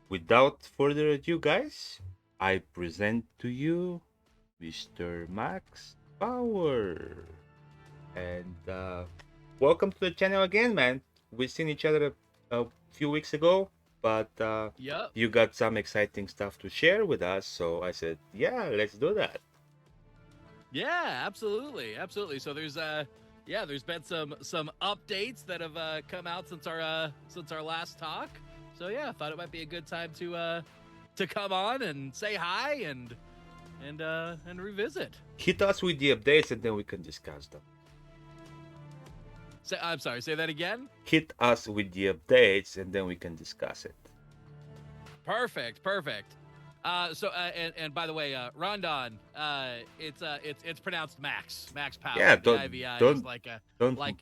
without further ado, guys, I present to you Mr. Max Power. And welcome to the channel again, man. We've seen each other a few weeks ago, but Yep. you got some exciting stuff to share with us. So I said, yeah, let's do that. Yeah, absolutely. So there's been some updates that have come out since our last talk. So yeah, I thought it might be a good time to come on and say hi and revisit. Hit us with the updates and then we can discuss them. I'm sorry, say that again. Hit us with the updates and then we can discuss it. Perfect. And by the way, Rondon, it's pronounced Max Yeah, Power. The don't IVI is don't like a don't like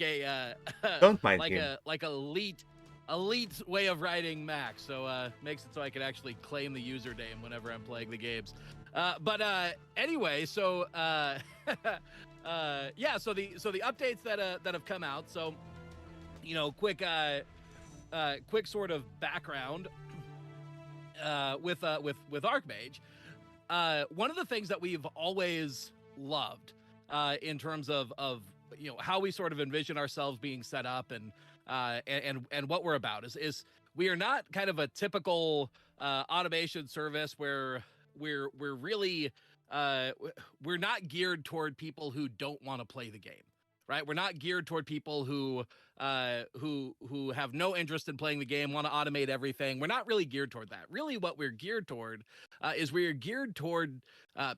a don't mind him. like elite way of writing Max. So makes it so I can actually claim the username whenever I'm playing the games. But anyway, so yeah, so the updates that have come out. So quick sort of background with Archmage. One of the things that we've always loved in terms of how we sort of envision ourselves being set up and what we're about is we are not kind of a typical automation service where we're really we're not geared toward people who don't want to play the game, right? We're not geared toward people who have no interest in playing the game, want to automate everything. We're not really geared toward that. Really, what we're geared toward is we're geared toward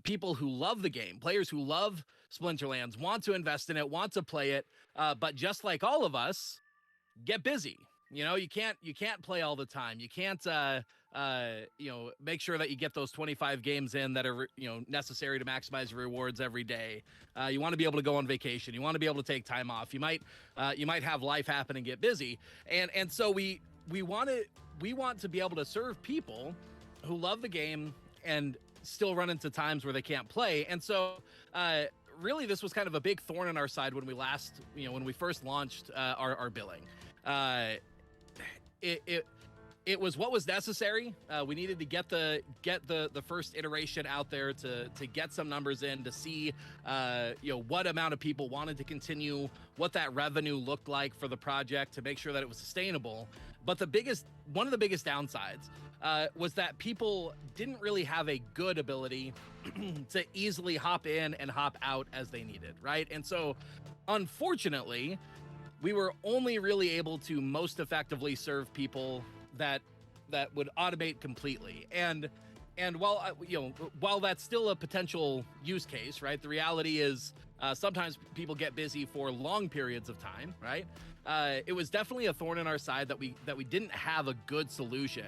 people who love the game, players who love Splinterlands, want to invest in it, want to play it, but just like all of us, get busy. You can't play all the time. You can't make sure that you get those 25 games in that are necessary to maximize your rewards every day. You want to be able to go on vacation. You want to be able to take time off. You might have life happen and get busy. And so we want to be able to serve people who love the game and still run into times where they can't play. And so really this was kind of a big thorn in our side when we first launched our billing. It was what was necessary. We needed to get the first iteration out there to get some numbers in to see what amount of people wanted to continue, what that revenue looked like for the project, to make sure that it was sustainable. But one of the biggest downsides was that people didn't really have a good ability to easily hop in and hop out as they needed, right? And so unfortunately, we were only really able to most effectively serve people that would automate completely. And while that's still a potential use case, right? The reality is sometimes people get busy for long periods of time, right? It was definitely a thorn in our side that we didn't have a good solution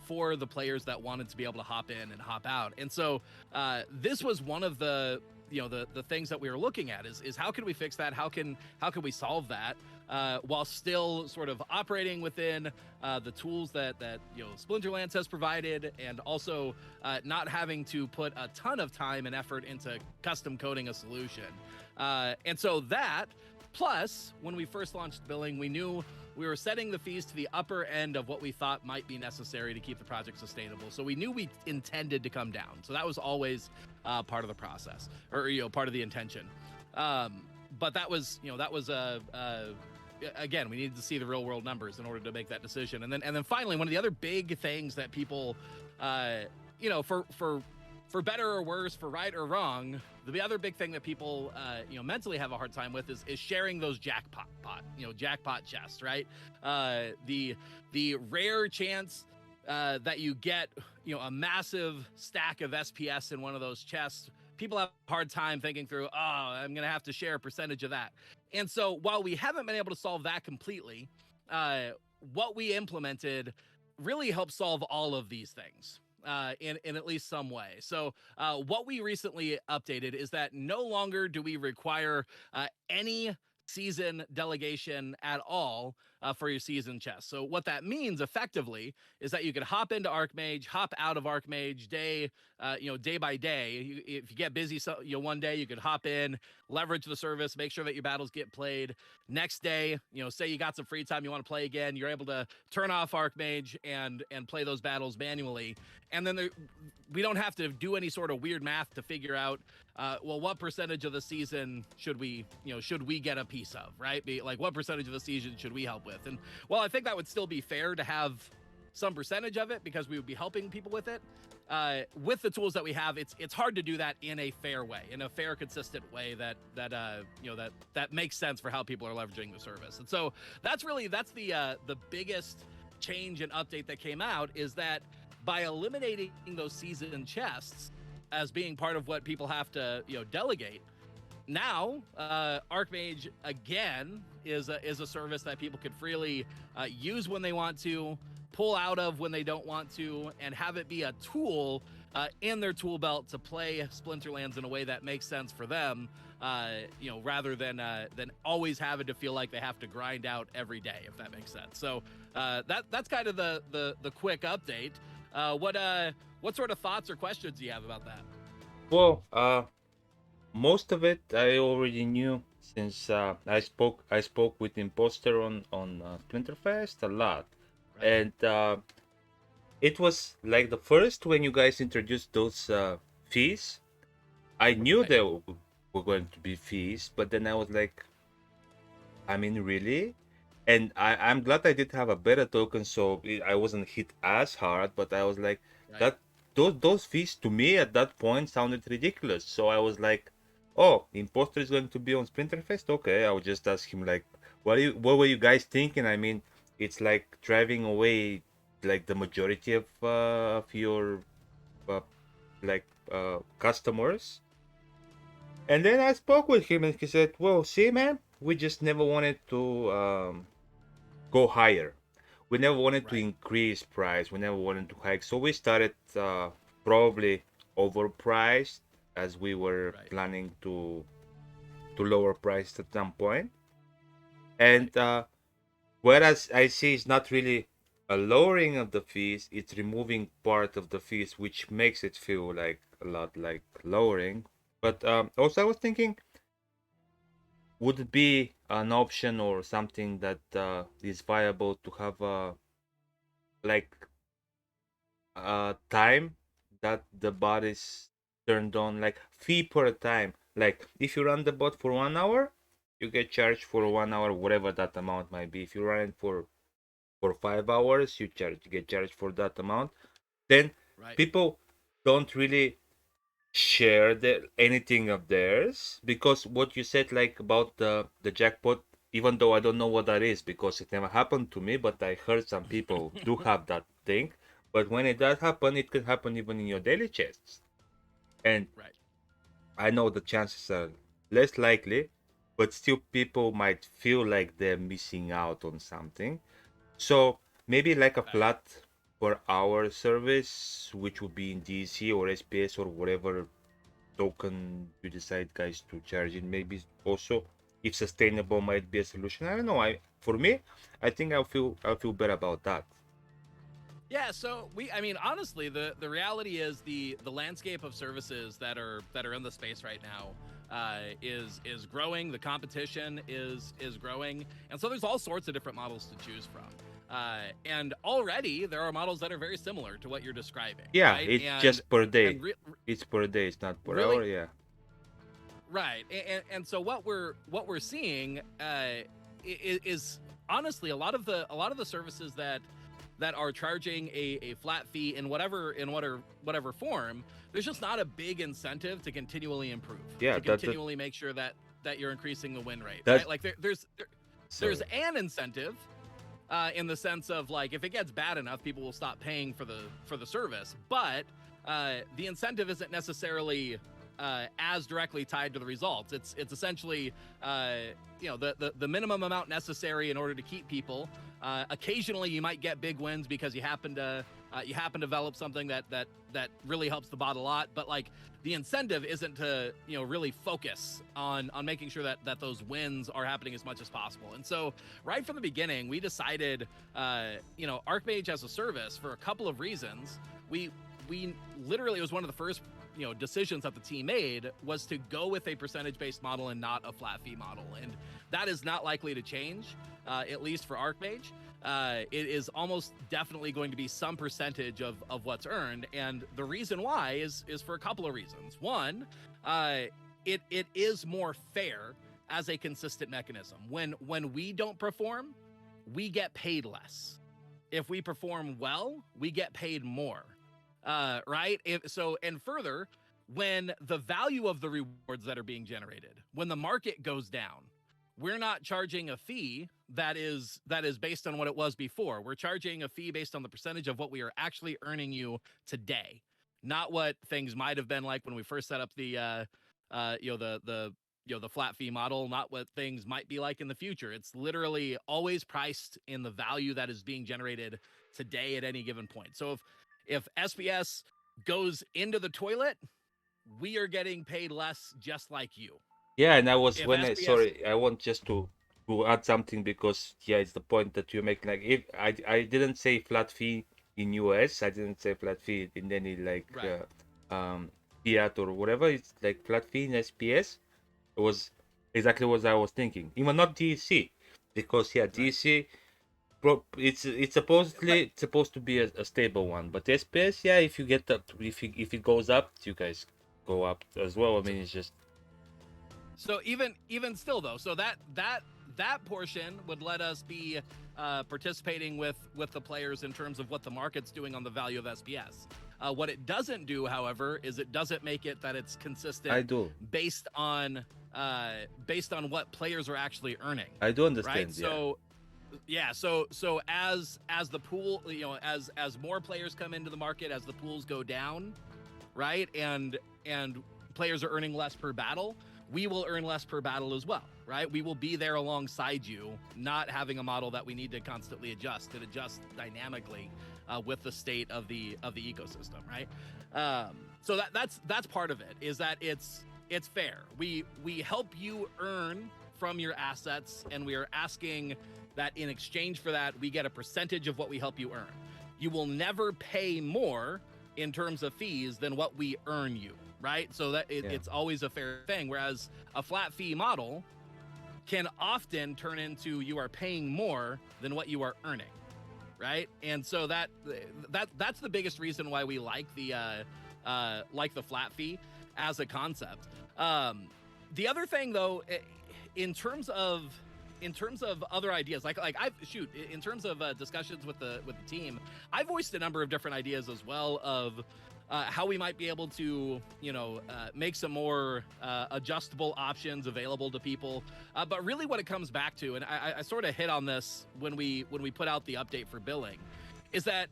for the players that wanted to be able to hop in and hop out. And so this was one of the things that we were looking at is how can we fix that? How can we solve that while still sort of operating within the tools that Splinterlands has provided, and also not having to put a ton of time and effort into custom coding a solution. And so that, plus, when we first launched billing, we knew we were setting the fees to the upper end of what we thought might be necessary to keep the project sustainable. So we knew we intended to come down. So that was always part of the process, or part of the intention. But that was again, we needed to see the real world numbers in order to make that decision. And then finally, one of the other big things that people, for better or worse, for right or wrong, the other big thing that people, mentally have a hard time with is sharing those jackpot chests, right? The rare chance that you get, a massive stack of SPS in one of those chests. People have a hard time thinking through, I'm going to have to share a percentage of that. And so while we haven't been able to solve that completely, what we implemented really helped solve all of these things. In at least some way. So what we recently updated is that no longer do we require any season delegation at all for your season chest. So what that means effectively is that you could hop into Archmage, hop out of Archmage day, day by day. If you get busy, one day you could hop in, leverage the service, make sure that your battles get played. Next day, say you got some free time, you want to play again, you're able to turn off Archmage and play those battles manually. And then we don't have to do any sort of weird math to figure out, what percentage of the season should we get a piece of, right? Like, what percentage of the season should we help with? And well, I think that would still be fair to have some percentage of it because we would be helping people with it. With the tools that we have, it's hard to do that in a fair way, in a fair, consistent way that makes sense for how people are leveraging the service. And so that's the biggest change and update that came out, is that by eliminating those season chests as being part of what people have to delegate, now Archmage again is a service that people could freely use when they want to, pull out of when they don't want to, and have it be a tool in their tool belt to play Splinterlands in a way that makes sense for them, rather than always having to feel like they have to grind out every day, if that makes sense. So that's kind of the quick update. What sort of thoughts or questions do you have about that? Well, most of it I already knew, since I spoke with Imposter on Splinterfest a lot. Right. And it was like the first when you guys introduced those fees. I knew right. There were going to be fees, but then I was like, I mean, really? And I'm glad I did have a beta token, so I wasn't hit as hard. But I was like, right. That those fees to me at that point sounded ridiculous. So I was like, oh, Imposter is going to be on Splinterfest? Okay, I would just ask him, like, what were you guys thinking? I mean, it's like driving away like the majority of your customers. And then I spoke with him, and he said, well, see, man, we just never wanted to go higher. We never wanted to increase price. We never wanted to hike. So we started probably overpriced, as we were planning to lower price at some point. And whereas I see it's not really a lowering of the fees, it's removing part of the fees, which makes it feel like a lot like lowering. But also I was thinking, would it be an option or something that is viable to have a time that the bot is turned on, like fee per time? Like if you run the bot for 1 hour, you get charged for 1 hour, whatever that amount might be. If you run it for 5 hours, you get charged for that amount. Then people don't really share anything of theirs, because what you said, like about the jackpot, even though I don't know what that is because it never happened to me, but I heard some people do have that thing. But when it does happen, it can happen even in your daily chests, and I know the chances are less likely, but still people might feel like they're missing out on something. So maybe like a flat per hour service, which would be in DC or SPS or whatever token you decide, guys, to charge in. Maybe also, if sustainable, might be a solution. I don't know. For me, I think I'll feel better about that. Yeah, so honestly, the reality is the landscape of services that are in the space right now is growing. The competition is growing, and so there's all sorts of different models to choose from. And already there are models that are very similar to what you're describing. Yeah, it's just per day. It's per day. It's not per hour. Yeah. Right, and so what we're seeing is honestly a lot of the services that are charging a flat fee in whatever form. There's just not a big incentive to continually improve. Yeah, to continually make sure that you're increasing the win rate. Right? Like there's an incentive. In the sense of, like, if it gets bad enough, people will stop paying for the service. But the incentive isn't necessarily as directly tied to the results. It's essentially the minimum amount necessary in order to keep people Occasionally, you might get big wins because you happen to develop something that really helps the bot a lot. But like the incentive isn't to really focus on making sure that those wins are happening as much as possible. And so right from the beginning, we decided Archmage as a service for a couple of reasons. We literally, it was one of the first decisions that the team made was to go with a percentage-based model and not a flat fee model, and that is not likely to change, at least for Archmage. It is almost definitely going to be some percentage of what's earned, and the reason why is for a couple of reasons. One, it is more fair as a consistent mechanism. When we don't perform, we get paid less. If we perform well, we get paid more. Right? And further, when the value of the rewards that are being generated, when the market goes down, we're not charging a fee that is based on what it was before. We're charging a fee based on the percentage of what we are actually earning you today, not what things might have been like when we first set up the flat fee model, not what things might be like in the future. It's literally always priced in the value that is being generated today at any given point. So if SPS goes into the toilet, we are getting paid less just like you. Yeah, and I was If when I SPS sorry, I want just to add something because yeah, it's the point that you're making. Like if I didn't say flat fee in US, I didn't say flat fee in any like Right. fiat or whatever. It's like flat fee in SPS. It was exactly what I was thinking. Even not DEC, because yeah, Right. DEC it's But supposed to be a stable one, but SPS, yeah, if you get that, if it goes up, you guys go up as well. I mean, it's just so even still though, so that portion would let us be participating with the players in terms of what the market's doing on the value of SPS. What it doesn't do, however, is it doesn't make it that it's consistent I do based on what players are actually earning. I do understand. Right. So yeah, so as the pool, as more players come into the market, as the pools go down, right, and players are earning less per battle, we will earn less per battle as well, right? We will be there alongside you, not having a model that we need to constantly adjust. It adjusts dynamically with the state of the ecosystem, right? So that's part of it, is that it's fair. We help you earn from your assets, and we are asking that in exchange for that, we get a percentage of what we help you earn. You will never pay more in terms of fees than what we earn you, right? So that it's always a fair thing. Whereas a flat fee model can often turn into you are paying more than what you are earning, right? And so that's the biggest reason why we like the flat fee as a concept. The other thing, though, in terms of other ideas, in terms of discussions with the team, I've voiced a number of different ideas as well of how we might be able to make some more adjustable options available to people. But really what it comes back to, and I sort of hit on this when we put out the update for billing, is that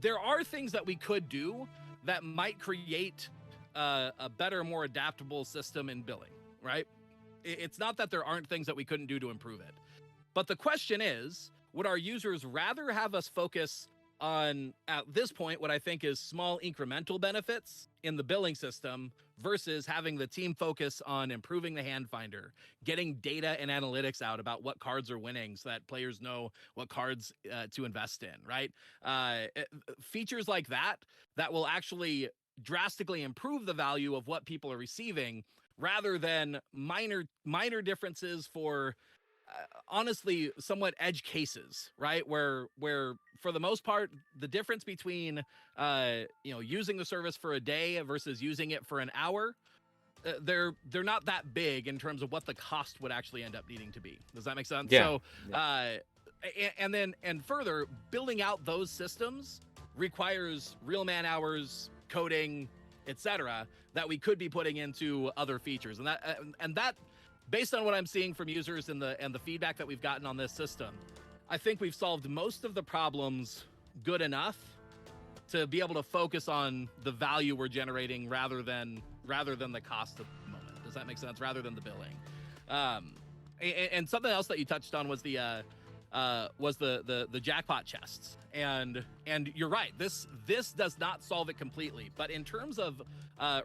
there are things that we could do that might create a better, more adaptable system in billing, right? It's not that there aren't things that we couldn't do to improve it. But the question is, would our users rather have us focus on, at this point, what I think is small incremental benefits in the billing system versus having the team focus on improving the hand finder, getting data and analytics out about what cards are winning so that players know what cards to invest in, right? Features like that will actually drastically improve the value of what people are receiving, rather than minor differences for honestly somewhat edge cases, right? Where for the most part, the difference between using the service for a day versus using it for an hour, they're not that big in terms of what the cost would actually end up needing to be. Does that make sense? yeah. So and further, building out those systems requires real man hours, coding, etc., that we could be putting into other features, and that based on what I'm seeing from users and the feedback that we've gotten on this system, I think we've solved most of the problems good enough to be able to focus on the value we're generating rather than the cost at the moment. Does that make sense? Rather than the billing. And something else that you touched on was the the jackpot chests. And you're right, this does not solve it completely, but in terms of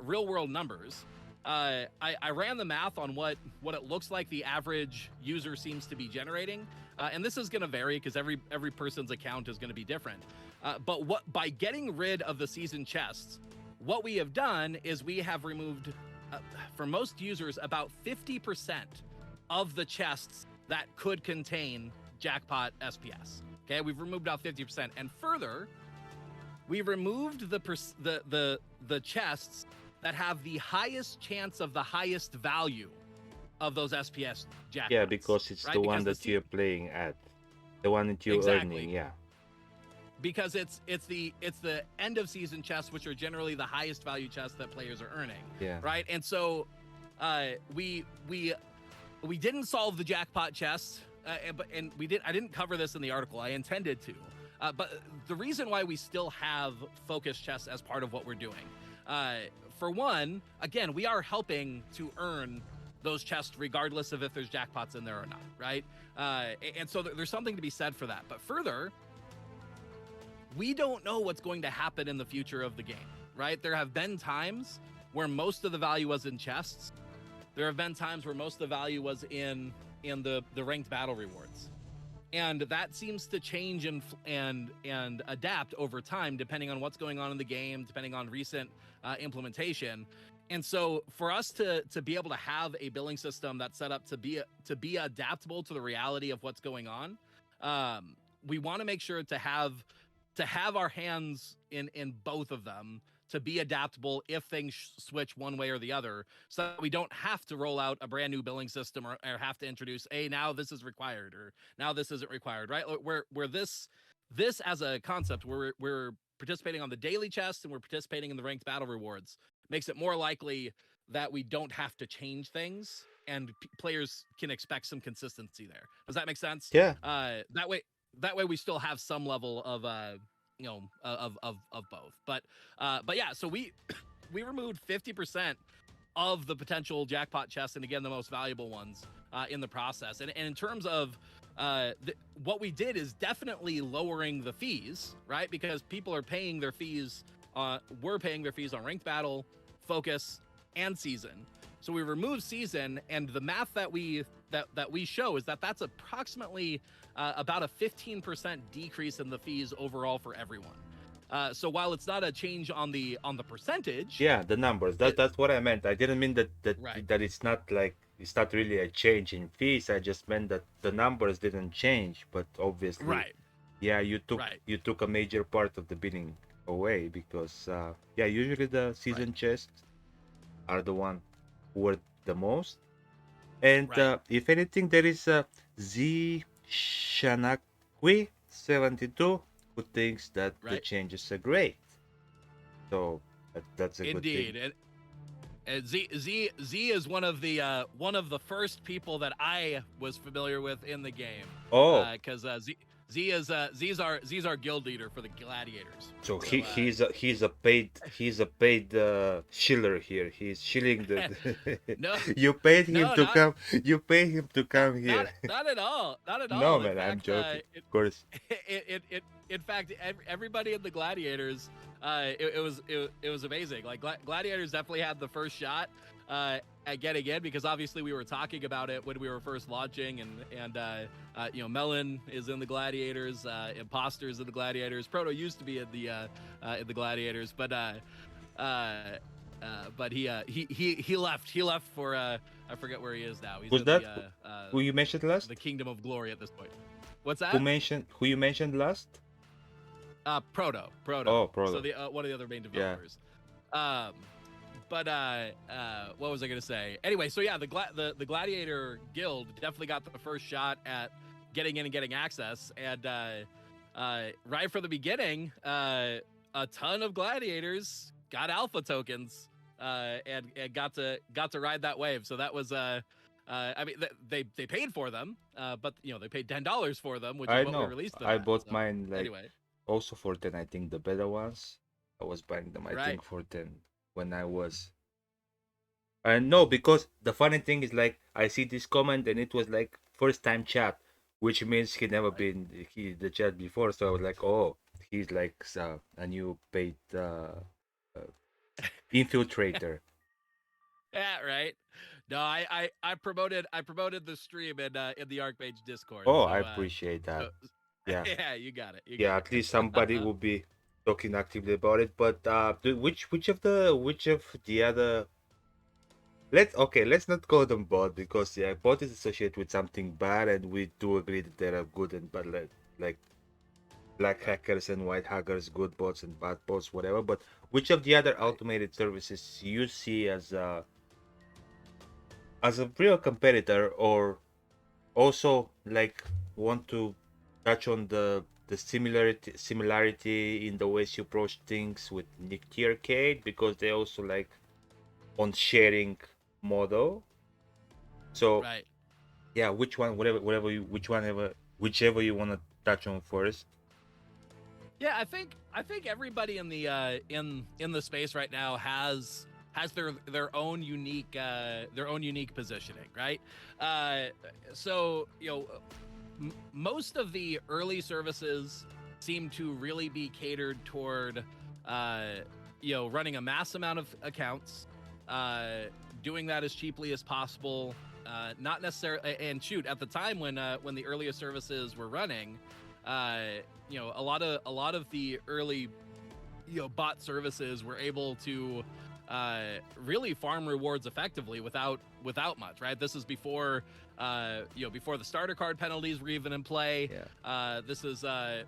real world numbers, I ran the math on what it looks like the average user seems to be generating, and this is going to vary because every person's account is going to be different. But by getting rid of the season chests, what we have done is we have removed, for most users, about 50% of the chests that could contain jackpot SPS. Okay, we've removed out 50%, and further, we removed the chests that have the highest chance of the highest value of those SPS jackpots. Yeah, because it's right? the one that you're playing at, the one that you're earning. Yeah. Because it's the end of season chests, which are generally the highest value chests that players are earning. Yeah. Right. And so we didn't solve the jackpot chests, and I didn't cover this in the article. I intended to, but the reason why we still have focus chests as part of what we're doing, for one, again, we are helping to earn those chests regardless of if there's jackpots in there or not, right? And so there's something to be said for that. But further, we don't know what's going to happen in the future of the game, right? There have been times where most of the value was in chests. There have been times where most of the value was in the ranked battle rewards. And that seems to change and adapt over time, depending on what's going on in the game, depending on recent implementation. And so for us to be able to have a billing system that's set up to be adaptable to the reality of what's going on, we want to make sure to have our hands in both of them, to be adaptable if things switch one way or the other, so that we don't have to roll out a brand new billing system or have to introduce, hey, now this is required or now this isn't required, right? Where this as a concept, we're participating on the daily chest and we're participating in the ranked battle rewards, makes it more likely that we don't have to change things and players can expect some consistency there. Does that make sense? Yeah. That way we still have some level of of both. But yeah, so we removed 50% of the potential jackpot chests, and again, the most valuable ones in the process. And in terms of what we did is definitely lowering the fees, right? Because people are paying their fees. We're paying their fees on ranked battle, focus, and season. So we remove season, and the math that we show is that that's approximately about a 15% decrease in the fees overall for everyone. So while it's not a change on the percentage, yeah, the numbers. That's what I meant. I didn't mean that right. that it's not really a change in fees. I just meant that the numbers didn't change, but obviously, right. Yeah, you took a major part of the billing away because yeah, usually the season chests are the one worth the most. And if anything, there is a Z Shanakwi 72 who thinks that the changes are great. So that's a good thing. Indeed. And Z is one of the first people that I was familiar with in the game. Oh, because Z's our guild leader for the gladiators. So he's a paid shiller here. He's shilling the. No, you paid him to come. You paid him to come here. Not at all. Not at all. No, man, I'm joking. Of course. In fact, everybody in the gladiators, it was amazing. Like gladiators definitely had the first shot at getting in, because obviously we were talking about it when we were first launching, and Melon is in the gladiators, Imposters in the gladiators, Proto used to be in the gladiators, but he left for I forget where he is now. He's Who's that? Who you mentioned last? The Kingdom of Glory at this point. What's that? Who you mentioned last? Proto. Oh, Proto. So the one of the other main developers. Yeah. But what was I gonna say? Anyway, so yeah, the Gladiator Guild definitely got the first shot at getting in and getting access, and right from the beginning, a ton of gladiators got alpha tokens and got to ride that wave. So that was I mean, they paid for them, but they paid $10 for them, which is what we released them. I bought mine anyway. Also for 10, I think the better ones. I was buying them, I think, for 10 when I was. No, because the funny thing is, I see this comment and it was first time chat. which means he never Right. been the chat before. So I was like, oh, he's like a new paid uh, infiltrator. Yeah, right. No, I promoted the stream in the Archmage Discord. Oh, I So appreciate that. so Yeah, yeah, you got it. You yeah. got At least somebody it. will be talking actively about it. But which of the other let's not call them bot because yeah, bot is associated with something bad, and we do agree that there are good and bad, like black Right. hackers and white hackers, good bots and bad bots, whatever. But which of the other Right. automated services you see as a real competitor, or also like want to touch on the similarity in the ways you approach things with Nick Arcade, because they also like on sharing model. So Right. yeah, which one, whatever you, whichever you want to touch on first. Yeah, I think everybody in the in the space right now has their own unique positioning, right? Uh, so most of the early services seem to really be catered toward uh, running a mass amount of accounts, uh, doing that as cheaply as possible. Not necessarily, and shoot, at the time when the earliest services were running, uh, a lot of the early bot services were able to really farm rewards effectively without much, right? This is before before the starter card penalties were even in play. Yeah. This is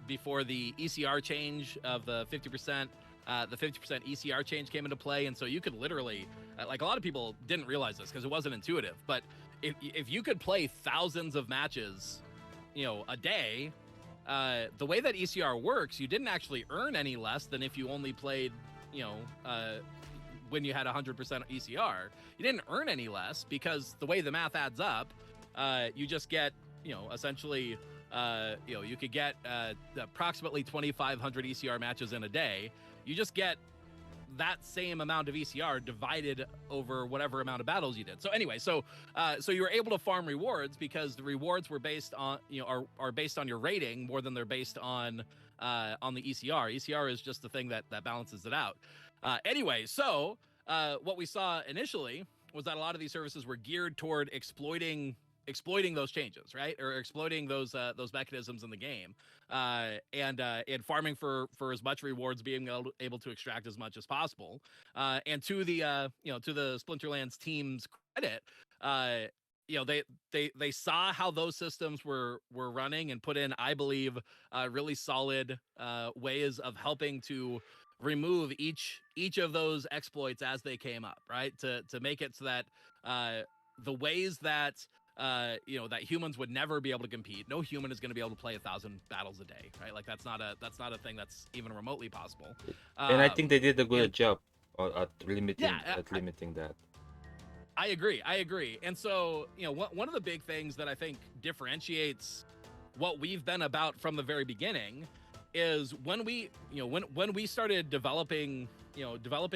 before the ECR change of the 50%. The 50% ECR change came into play, and so you could literally, like, a lot of people didn't realize this because it wasn't intuitive, but if you could play thousands of matches, a day, the way that ECR works, you didn't actually earn any less than if you only played, you know, uh, when you had 100% ECR. You didn't earn any less because the way the math adds up, you just get, essentially, you could get approximately 2,500 ECR matches in a day. You just get that same amount of ECR divided over whatever amount of battles you did. So anyway, so you were able to farm rewards because the rewards were based on are based on your rating more than they're based on the ECR. ECR is just the thing that balances it out. Anyway, so what we saw initially was that a lot of these services were geared toward exploiting those changes, right, or exploiting those mechanisms in the game, and farming for as much rewards, being able to extract as much as possible. And to the to the Splinterlands team's credit, uh, they saw how those systems were running and put in, I believe, really solid ways of helping to remove each of those exploits as they came up, right? To make it so that the ways that that humans would never be able to compete. No human is going to be able to play 1,000 battles a day, right? Like that's not a thing that's even remotely possible. And I think Um, they did a good and job at yeah, limiting that. I agree. I agree. And so, one of the big things that I think differentiates what we've been about from the very beginning is when we started developing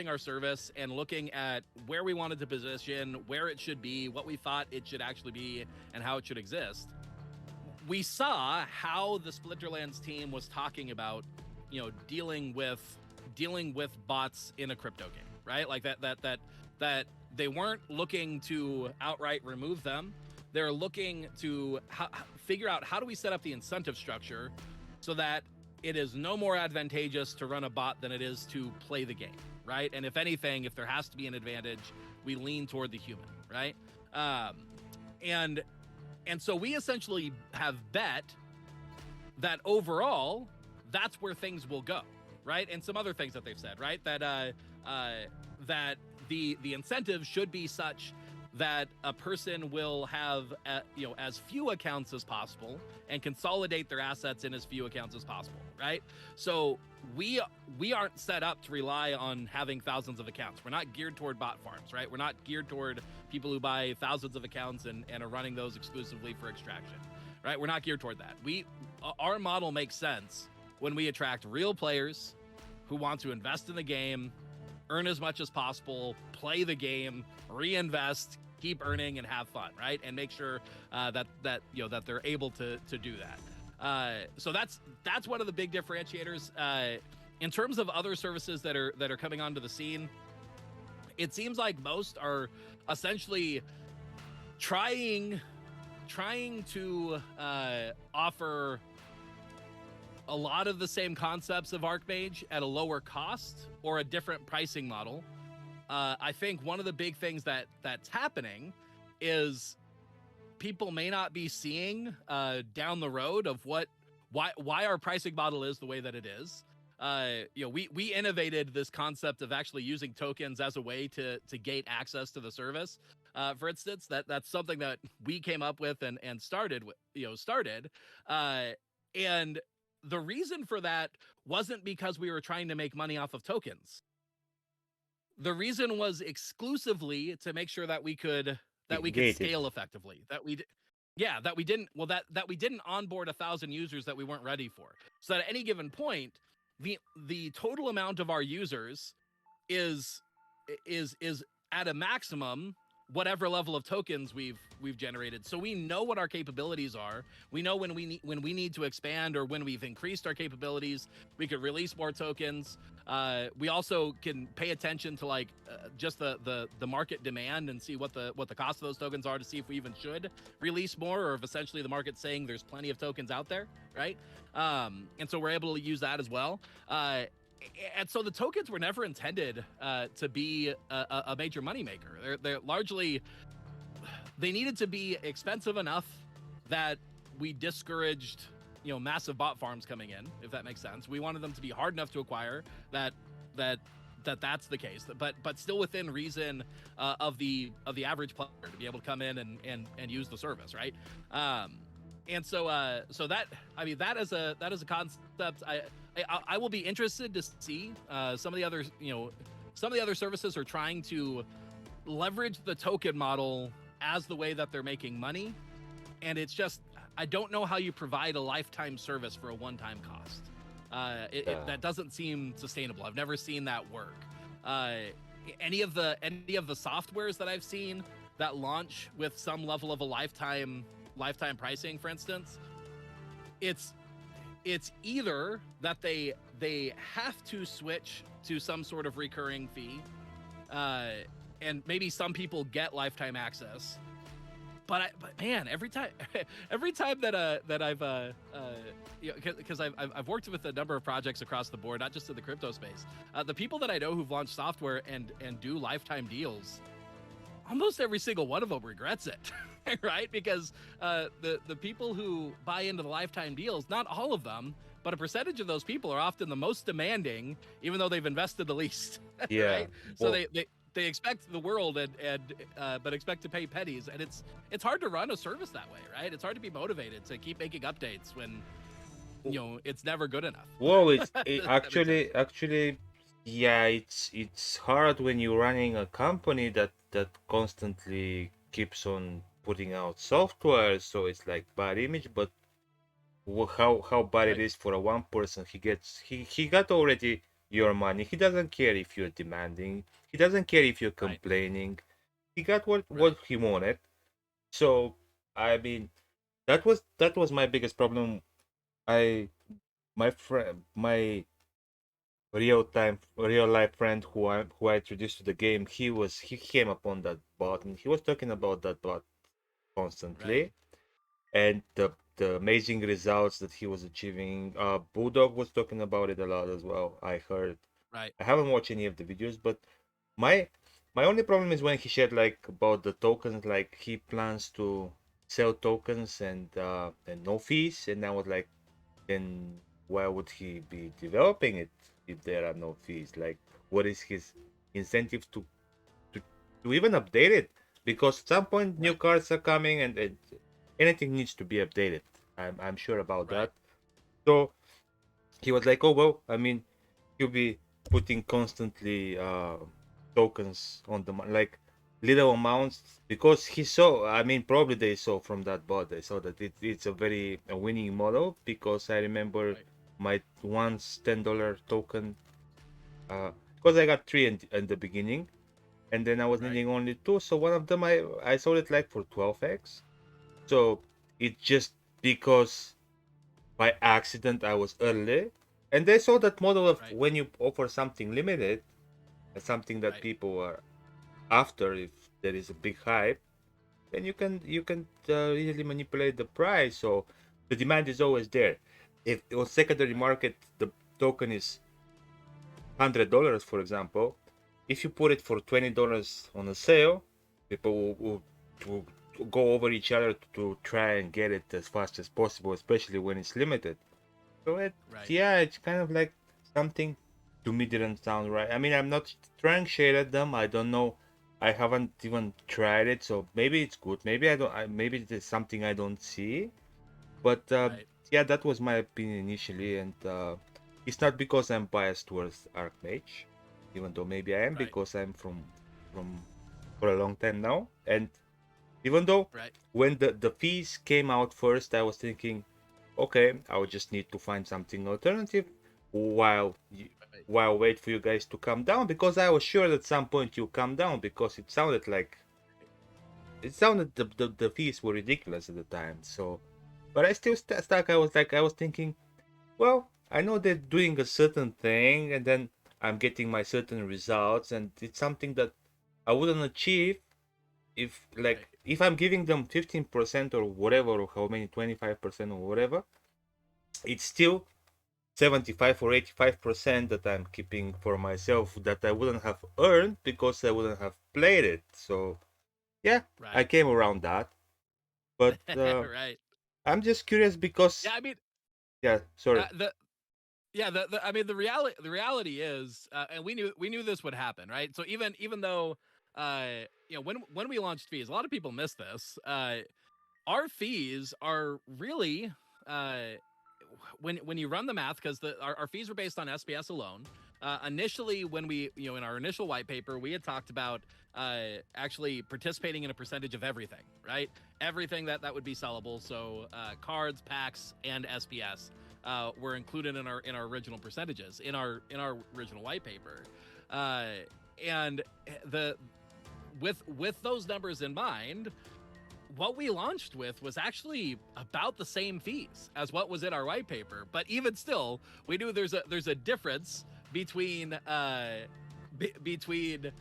our service and looking at where we wanted to position, where it should be, what we thought it should actually be, and how it should exist. We saw how the Splinterlands team was talking about, dealing with bots in a crypto game, right? Like that they weren't looking to outright remove them. They're looking to figure out, how do we set up the incentive structure so that it is no more advantageous to run a bot than it is to play the game, right? And if anything, if there has to be an advantage, we lean toward the human, right? Um, and and so we essentially have bet that overall, that's where things will go, right? And some other things that they've said, right? That the incentive should be such that a person will have as few accounts as possible and consolidate their assets in as few accounts as possible, right? So we aren't set up to rely on having thousands of accounts. We're not geared toward bot farms, right? We're not geared toward people who buy thousands of accounts and are running those exclusively for extraction, right? We're not geared toward that. Our model makes sense when we attract real players who want to invest in the game, earn as much as possible, play the game, reinvest, keep earning and have fun, right? And make sure that that they're able to do that. So that's one of the big differentiators. In terms of other services that are coming onto the scene, it seems like most are essentially trying to offer a lot of the same concepts of Archmage at a lower cost or a different pricing model. I think one of the big things that's happening is people may not be seeing down the road of why our pricing model is the way that it is. We innovated this concept of actually using tokens as a way to gate access to the service. For instance, that's something that we came up with and started. And the reason for that wasn't because we were trying to make money off of tokens. The reason was exclusively to make sure that we could scale effectively. That we didn't onboard 1,000 users that we weren't ready for. So at any given point, the total amount of our users is at a maximum whatever level of tokens we've generated. So we know what our capabilities are. We know when we need to expand, or when we've increased our capabilities, we could release more tokens. We also can pay attention to just the market demand and see what the cost of those tokens are, to see if we even should release more, or if essentially the market's saying there's plenty of tokens out there, right? And so we're able to use that as well. And so the tokens were never intended to be a major moneymaker. They're largely, they needed to be expensive enough that we discouraged massive bot farms coming in, if that makes sense. We wanted them to be hard enough to acquire that's the case, but still within reason of the average player to be able to come in and use the service, right? And so that, I mean, that is a concept. I will be interested to see some of the other services are trying to leverage the token model as the way that they're making money, and it's just, I don't know how you provide a lifetime service for a one-time cost. That doesn't seem sustainable. I've never seen that work. Any of the softwares that I've seen that launch with some level of a lifetime pricing, for instance, it's either that they have to switch to some sort of recurring fee, and maybe some people get lifetime access. But man, every time that I've because I've worked with a number of projects across the board, not just in the crypto space, the people that I know who've launched software and do lifetime deals, almost every single one of them regrets it. Right? Because the people who buy into the lifetime deals, not all of them, but a percentage of those people are often the most demanding, even though they've invested the least. Yeah. Right? Well, So they expect the world but expect to pay pennies, and it's hard to run a service that way, right? It's hard to be motivated to keep making updates when it's never good enough. well, actually, yeah, it's hard when you're running a company that constantly keeps on putting out software, so it's like bad image. But how bad it Right. is for a one person. He got already your money. He doesn't care if you're demanding. He doesn't care if you're Right. complaining. He got what Right. he wanted. So I mean, that was my biggest problem. My real life friend who I introduced to the game, he came upon that bot, and he was talking about that bot Right. constantly, and the amazing results that he was achieving. Bulldog was talking about it a lot as well. I heard. Right. I haven't watched any of the videos, but my my only problem is when he shared like about the tokens, like he plans to sell tokens and no fees, and I was like, then why would he be developing it if there are no fees? Like, what is his incentive to, to even update it? Because at some point new Right. cards are coming, and anything needs to be updated. I'm sure about Right. that. So he was like, oh well, I mean, he'll be putting constantly tokens on the like little amounts, because he saw, I mean, probably they saw from that bot, they saw that it's a winning model, because I remember Right. my once $10 token, because I got three in the beginning, and then I was Right. needing only two. So one of them I sold it like for 12x. So it just because by accident I was early, and they saw that model of Right. when you offer something limited, something that Right. people are after, if there is a big hype, then you can easily manipulate the price. So the demand is always there. If on secondary Right. market the token is $100, for example, if you put it for $20 on a sale, people will go over each other to try and get it as fast as possible, especially when it's limited. So Right. yeah, it's kind of like something to me didn't sound right. I mean, I'm not trying shade at them. I don't know. I haven't even tried it, so maybe it's good. Maybe I don't. Maybe there's something I don't see. But Right. yeah, that was my opinion initially, and it's not because I'm biased towards Archmage, even though maybe I am Right. because I'm from for a long time now. And even though Right. when the fees came out first, I was thinking, okay, I would just need to find something alternative while Right. while wait for you guys to come down, because I was sure that at some point you come down, because it sounded the fees were ridiculous at the time. So, but I still stuck. I was thinking, well, I know they're doing a certain thing, and then I'm getting my certain results, and it's something that I wouldn't achieve if, Right. like, if I'm giving them 15% or whatever, or how many, 25% or whatever, it's still 75 or 85% that I'm keeping for myself that I wouldn't have earned because I wouldn't have played it. So yeah, I Right. came around that. But Right. I'm just curious Yeah. because, I mean, yeah, sorry. the yeah. I mean, the reality is, and we knew this would happen, right? So even though, when we launched fees, a lot of people miss this. Our fees are really, uh, when you run the math, because our fees were based on SPS alone. Initially, when we, in our initial white paper, we had talked about actually participating in a percentage of everything, right? Everything that would be sellable. So cards, packs, and SPS were included in our original percentages in our original white paper, uh, and the with those numbers in mind, what we launched with was actually about the same fees as what was in our white paper. But even still, we knew there's a difference between between,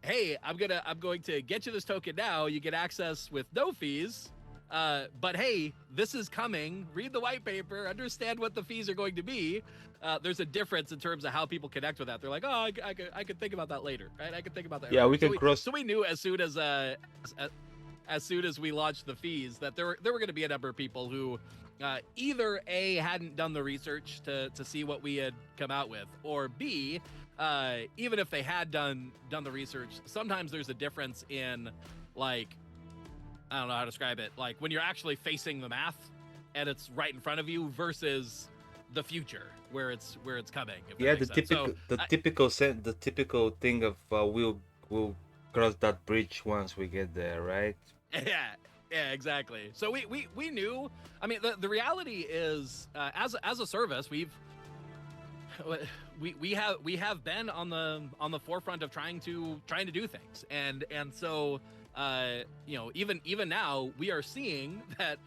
hey, I'm going to get you this token now. You get access with no fees. But hey, this is coming. Read the white paper. Understand what the fees are going to be. There's a difference in terms of how people connect with that. They're like, oh, I could think about that later, right? I could think about that Yeah, later. we So can we cross. so we knew as soon as we launched the fees that there were going to be a number of people who either A, hadn't done the research to see what we had come out with, or B, even if they had done the research, sometimes there's a difference in, like, I don't know how to describe it, like when you're actually facing the math and it's right in front of you versus the future where it's coming, if that Yeah, makes sense. So the typical thing of we'll cross that bridge once we get there, right? yeah, yeah, exactly. So we knew. I mean, the reality is, as a service, we have been on the forefront of trying to do things, and so, even now we are seeing that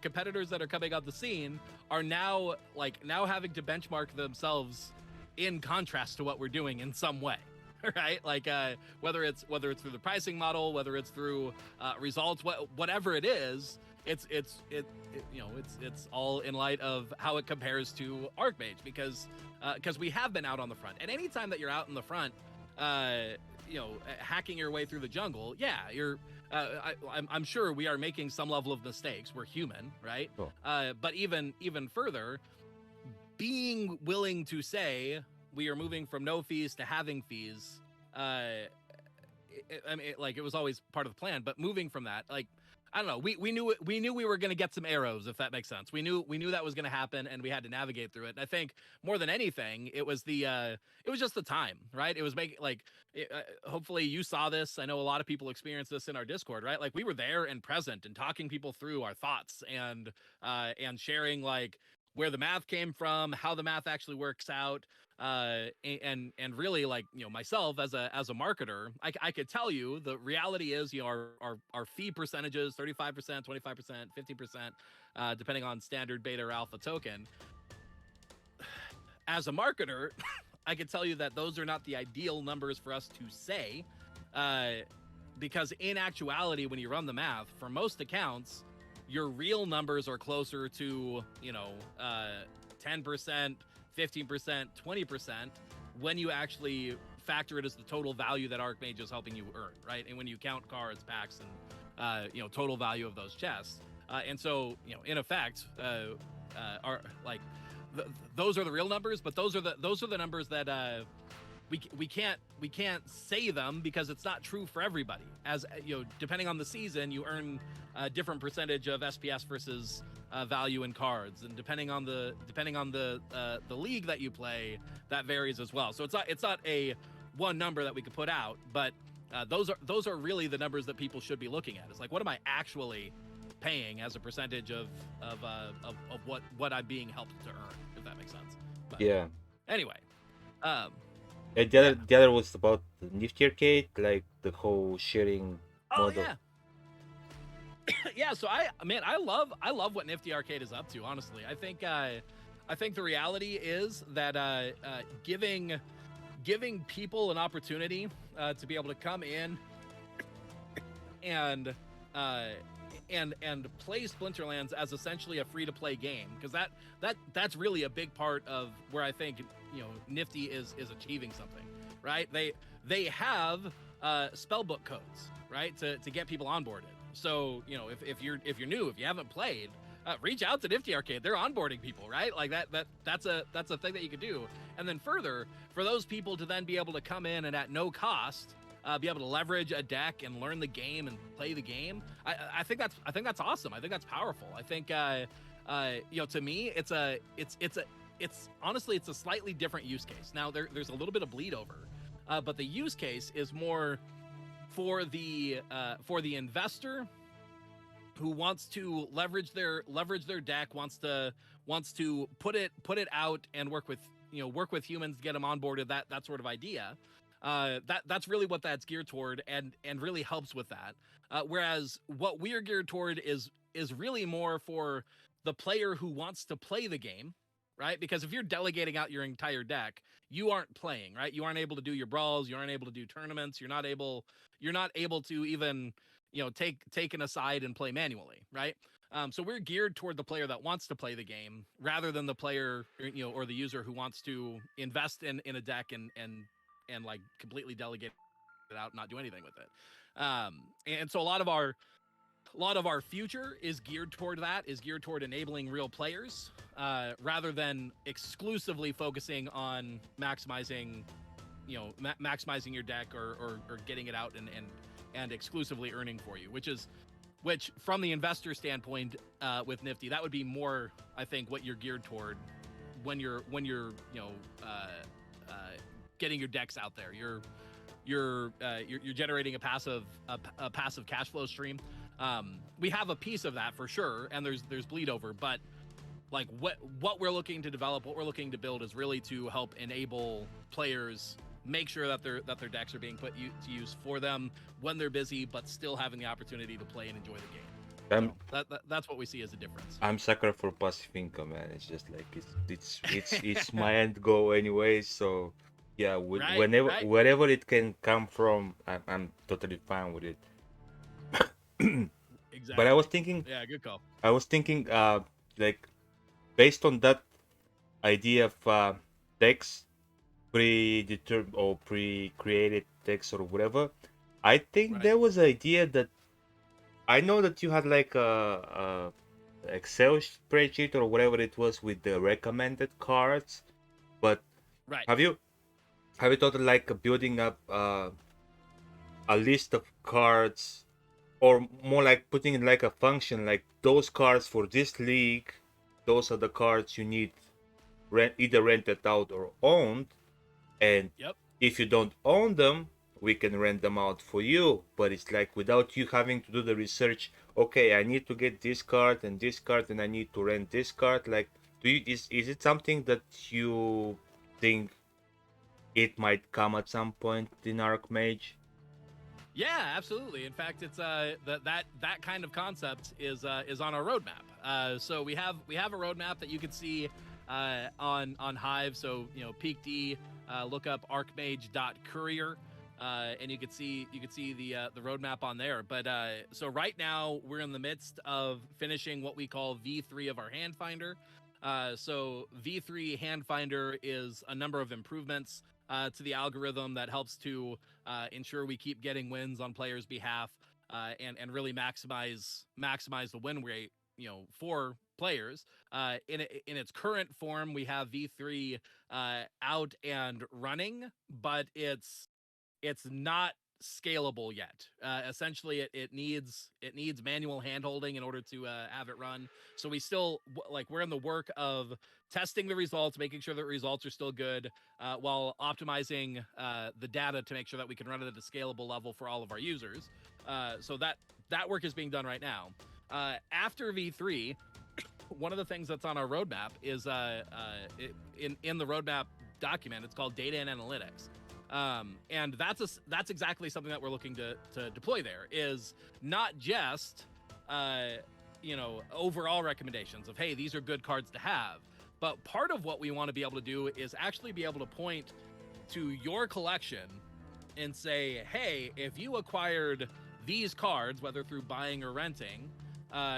competitors that are coming on the scene are now having to benchmark themselves in contrast to what we're doing in some way. Right, like, whether it's through the pricing model, whether it's through results, whatever it is, it's all in light of how it compares to Archmage, because we have been out on the front, and anytime that you're out in the front, hacking your way through the jungle, yeah, I'm sure we are making some level of mistakes. We're human, right? So But even further, being willing to say we are moving from no fees to having fees, I mean, like, it was always part of the plan, but moving from that, like, I don't know, we knew we were going to get some arrows, if that makes sense. We knew that was going to happen, and we had to navigate through it. And I think more than anything, it was just the time, right? It was making, like, hopefully you saw this. I know a lot of people experienced this in our Discord, right? Like, we were there and present and talking people through our thoughts, and sharing, like, where the math came from, how the math actually works out. And really, like, myself as a marketer, I could tell you the reality is, our fee percentages, 35%, 25%, 50%, depending on standard, beta, or alpha token. As a marketer, I can tell you that those are not the ideal numbers for us to say, because in actuality, when you run the math, for most accounts, your real numbers are closer to 10%, 15%, 20% when you actually factor it as the total value that Archmage is helping you earn, right? And when you count cards, packs, and total value of those chests, and so in effect, are like those are the real numbers, but those are the numbers that we can't say them because it's not true for everybody. As depending on the season, you earn a different percentage of SPS versus value in cards, and depending on the league that you play, that varies as well. So it's not a one number that we could put out, but those are really the numbers that people should be looking at. It's like, what am I actually paying as a percentage of what I'm being helped to earn, if that makes sense. But Yeah. anyway, And the other was about the Nifty Arcade, like the whole sharing oh model. yeah. Yeah, so I love what Nifty Arcade is up to, honestly. I think the reality is that giving people an opportunity to be able to come in and play Splinterlands as essentially a free-to-play game, because that's really a big part of where I think Nifty is achieving something, right? They have spellbook codes, right, to get people onboarded. So if you're new, if you haven't played, reach out to Nifty Arcade. They're onboarding people, right? Like that's a thing that you could do. And then further, for those people to then be able to come in and at no cost be able to leverage a deck and learn the game and play the game. I think that's awesome. I think that's powerful. I think to me it's honestly a slightly different use case. Now there's a little bit of bleed over, but the use case is more for the investor who wants to leverage their deck, wants to put it out and work with humans to get them onboarded, that sort of idea. That's really what that's geared toward, and really helps with that. Whereas what we're geared toward is really more for the player who wants to play the game, right? Because if you're delegating out your entire deck, you aren't playing, right? You aren't able to do your brawls, you aren't able to do tournaments, you're not able to even take an aside and play manually, right? So we're geared toward the player that wants to play the game, rather than the player or the user who wants to invest in a deck and like completely delegate it out and not do anything with it. And so a lot of our future is geared toward enabling real players, rather than exclusively focusing on maximizing your deck or getting it out and exclusively earning for you, which from the investor standpoint, with Nifty, that would be more, I think, what you're geared toward when you're getting your decks out there. You're generating a passive cash flow stream. We have a piece of that for sure, and there's bleed over, but like what we're looking to develop, what we're looking to build, is really to help enable players make sure that their decks are being put to use for them when they're busy, but still having the opportunity to play and enjoy the game. So that's what we see as a difference. I'm sucker for passive income, man. It's just like it's my end goal anyway. So yeah, wherever it can come from, I'm totally fine with it. Exactly. But I was thinking, yeah, good call. I was thinking, like based on that idea of decks, predetermined or pre-created decks or whatever, I think there was an idea that I know that you had like a Excel spreadsheet or whatever it was with the recommended cards, but have you thought of like building up a list of cards, or more like putting in like a function, like those cards for this league, those are the cards you need either rented out or owned, and if you don't own them, we can rent them out for you, but it's like without you having to do the research. Okay, I need to get this card and I need to rent this card. Like Is it something that you think it might come at some point in Archmage? Yeah, absolutely. In fact, it's that kind of concept is on our roadmap. So we have a roadmap that you can see on Hive. So Peak D, look up Archmage.courier, and you can see the roadmap on there. But so right now we're in the midst of finishing what we call V3 of our hand finder. So V3 hand finder is a number of improvements to the algorithm that helps to ensure we keep getting wins on players' behalf, and really maximize the win rate, for players. In its current form, we have V3 out and running, but it's not scalable yet. Essentially, it needs manual handholding in order to have it run. So we're in the work of testing the results, making sure that results are still good, while optimizing the data to make sure that we can run it at a scalable level for all of our users. So that work is being done right now. After V3, one of the things that's on our roadmap is in the roadmap document. It's called data and analytics. And that's exactly something that we're looking to deploy there, is not just overall recommendations of, hey, these are good cards to have, but part of what we want to be able to do is actually be able to point to your collection and say, hey, if you acquired these cards, whether through buying or renting,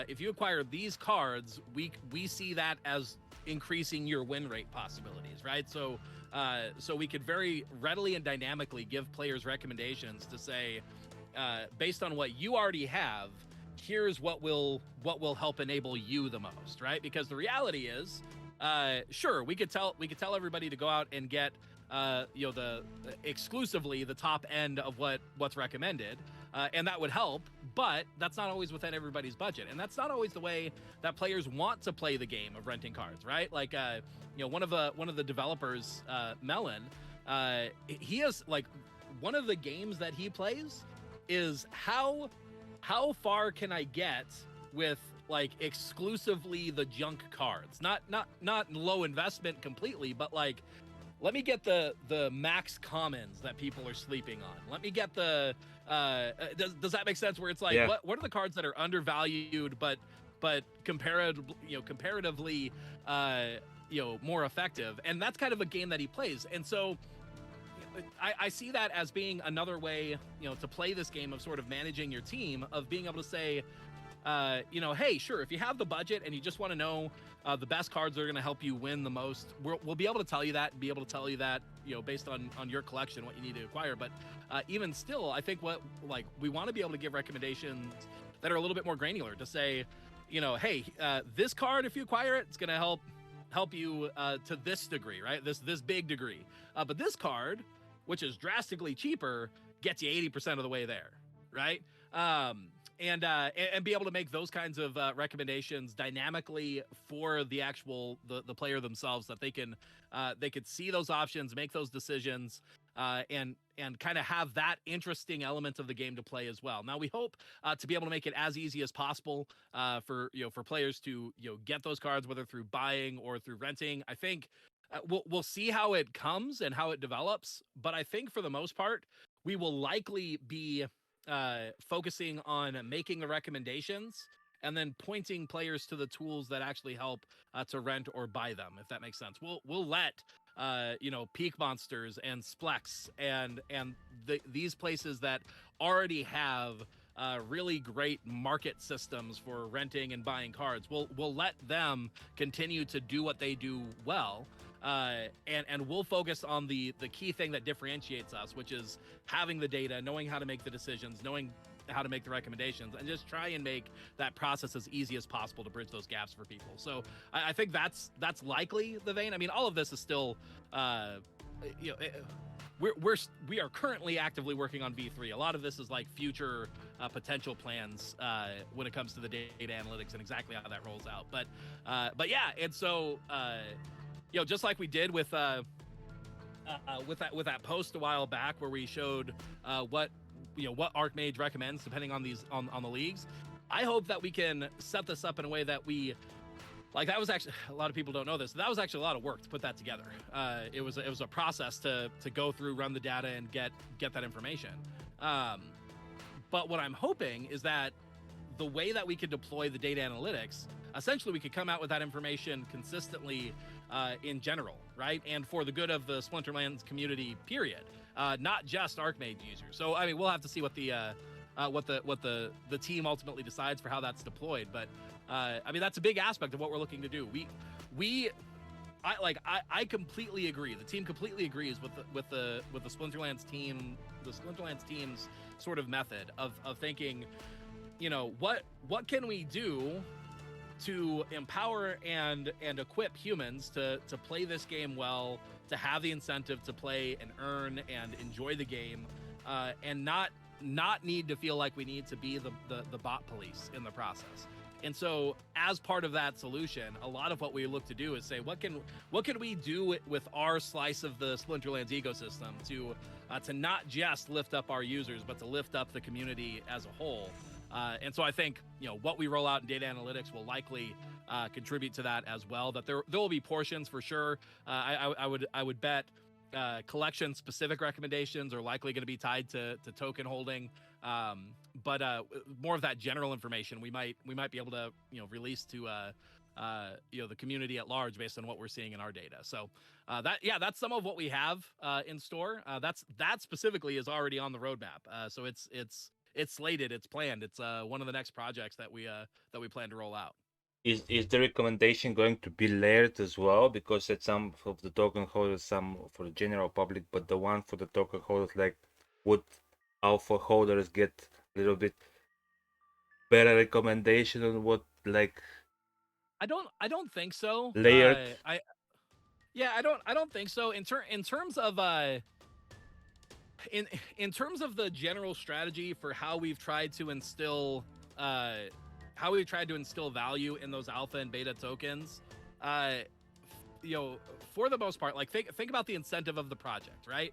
if you acquired these cards, we see that as increasing your win rate possibilities, right? So we could very readily and dynamically give players recommendations to say, based on what you already have, here's what will help enable you the most, right? Because the reality is, sure, we could tell everybody to go out and get exclusively the top end of what's recommended, and that would help, but that's not always within everybody's budget, and that's not always the way that players want to play the game of renting cards, right? Like one of the developers, Melon, he has, like, one of the games that he plays is how far can I get with, like, exclusively the junk cards, not low investment completely, but like, let me get the max commons that people are sleeping on. Let me get the does that make sense? Where it's like, Yeah. what are the cards that are undervalued but comparatively more effective? And that's kind of a game that he plays. And so I see that as being another way, to play this game of sort of managing your team, of being able to say, hey, sure, if you have the budget and you just want to know the best cards that are going to help you win the most, we'll be able to tell you that, and be able to tell you that, based on your collection, what you need to acquire. But even still, I think we want to be able to give recommendations that are a little bit more granular, to say, hey, this card, if you acquire it, it's going to help you to this degree, right? This big degree. But this card, which is drastically cheaper, gets you 80% of the way there, right? And be able to make those kinds of recommendations dynamically for the actual the player themselves, that they could see those options, make those decisions, and kind of have that interesting element of the game to play as well. Now, we hope to be able to make it as easy as possible for players to get those cards, whether through buying or through renting. I think we'll see how it comes and how it develops, but I think for the most part, we will likely be focusing on making the recommendations and then pointing players to the tools that actually help to rent or buy them, if that makes sense. We'll let Peak Monsters and Splex and these places that already have really great market systems for renting and buying cards. We'll let them continue to do what they do well. And we'll focus on the key thing that differentiates us, which is having the data, knowing how to make the decisions, knowing how to make the recommendations, and just try and make that process as easy as possible to bridge those gaps for people. So I think that's likely the vein. I mean, all of this is still, we are currently actively working on V3. A lot of this is like future potential plans when it comes to the data analytics and exactly how that rolls out. But yeah, and so. Just like we did with that post a while back, where we showed what Archmage recommends depending on the leagues. I hope that we can set this up in a way that we like that was actually, a lot of people don't know this. That was actually a lot of work to put that together. It was a process to go through, run the data, and get that information. But what I'm hoping is that the way that we could deploy the data analytics, essentially we could come out with that information consistently in general, right? And for the good of the Splinterlands community, period. Not just Archmage users. So I mean, we'll have to see what the team ultimately decides for how that's deployed. But I mean, that's a big aspect of what we're looking to do. I completely agree. The team completely agrees with the Splinterlands team, the Splinterlands team's sort of method of thinking, you know, what can we do to empower and equip humans to play this game well, to have the incentive to play and earn and enjoy the game, and not need to feel like we need to be the bot police in the process. And so as part of that solution, a lot of what we look to do is say, what can we do with our slice of the Splinterlands ecosystem to not just lift up our users, but to lift up the community as a whole. And so I think, you know, what we roll out in data analytics will likely contribute to that as well. That there will be portions for sure. I would bet collection specific recommendations are likely going to be tied to token holding. But more of that general information we might be able to, you know, release to you know, the community at large based on what we're seeing in our data. So that's some of what we have in store. That specifically is already on the roadmap. So it's slated, it's planned. It's one of the next projects that we plan to roll out. Is the recommendation going to be layered as well? Because at some of the token holders, some for the general public, but the one for the token holders, like, would alpha holders get a little bit better recommendation on what, like, I don't think so. layered? I don't think so. In terms of in terms of the general strategy for how we've tried to instill value in those alpha and beta tokens, you know, for the most part, like think about the incentive of the project, right?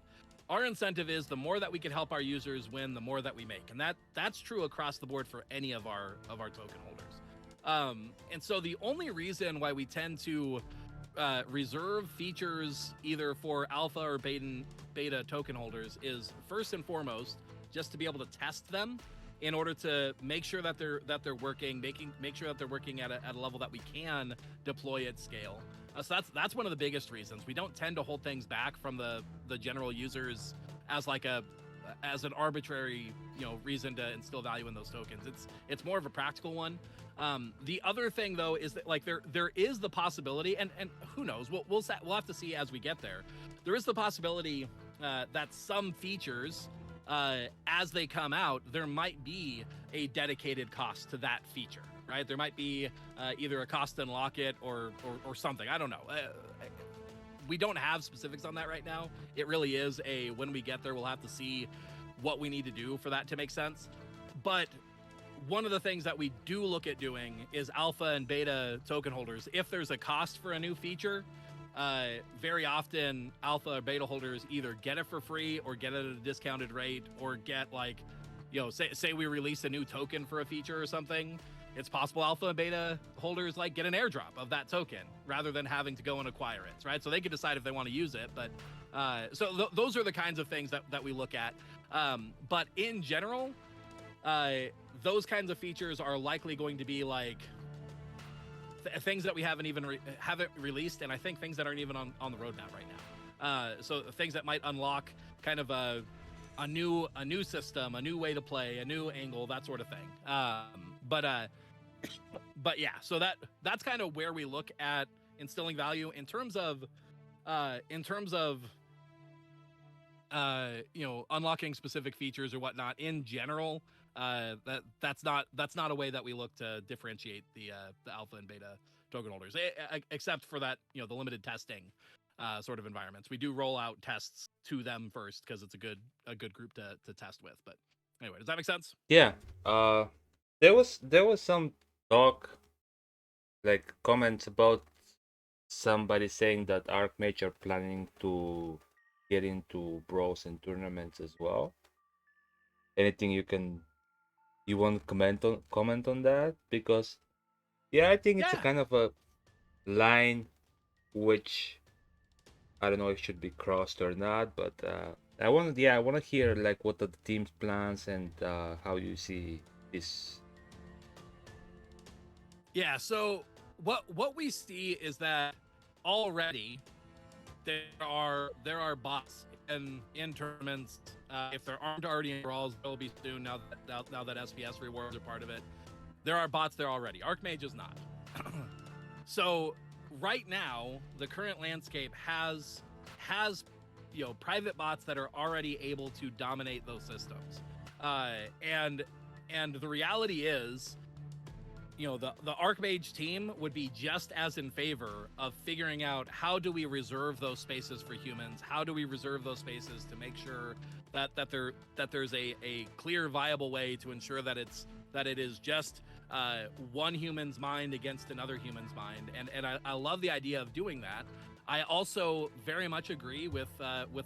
Our incentive is the more that we can help our users win, the more that we make, and that's true across the board for any of our token holders. And so the only reason why we tend to reserve features either for alpha or beta token holders is first and foremost just to be able to test them in order to make sure that they're working, make sure that they're working at a level that we can deploy at scale. So that's one of the biggest reasons. We don't tend to hold things back from the general users as an arbitrary, you know, reason to instill value in those tokens. It's more of a practical one. The other thing though is that, like, there is the possibility, and who knows, we'll have to see as we get there. There is the possibility that some features, as they come out, there might be a dedicated cost to that feature, right? There might be either a cost to unlock it or something. I don't know. We don't have specifics on that right now. It really is when we get there, we'll have to see what we need to do for that to make sense. But one of the things that we do look at doing is alpha and beta token holders. If there's a cost for a new feature, very often alpha or beta holders either get it for free or get it at a discounted rate, or get, like, you know, say we release a new token for a feature or something. It's possible alpha and beta holders, like, get an airdrop of that token rather than having to go and acquire it, right? So they can decide if they want to use it. But those are the kinds of things that we look at. But in general, those kinds of features are likely going to be like things that we haven't released, and I think things that aren't even on the roadmap right now. So things that might unlock kind of a new system, a new way to play, a new angle, that sort of thing. But yeah, so that's kind of where we look at instilling value in terms of you know, unlocking specific features or whatnot. In general, that's not a way that we look to differentiate the alpha and beta token holders, except for that, you know, the limited testing sort of environments. We do roll out tests to them first because it's a good group to test with. But anyway, does that make sense? Yeah. There was some talk, like comments about somebody saying that Archmage are planning to get into bros and tournaments as well. Anything you want to comment on that? Because yeah, I think it's a Yeah. kind of a line, which I don't know if should be crossed or not, but I want to hear like what are the team's plans and how you see this. Yeah. So what we see is that already there are bots in tournaments. If there aren't already in brawls, there will be soon. Now that SPS rewards are part of it, there are bots there already. Archmage is not. So right now, the current landscape has private bots that are already able to dominate those systems, and the reality is, the Archmage team would be just as in favor of figuring out how do we reserve those spaces for humans, how do we reserve those spaces to make sure that there's a clear, viable way to ensure that it is just one human's mind against another human's mind, and I love the idea of doing that. I also very much agree with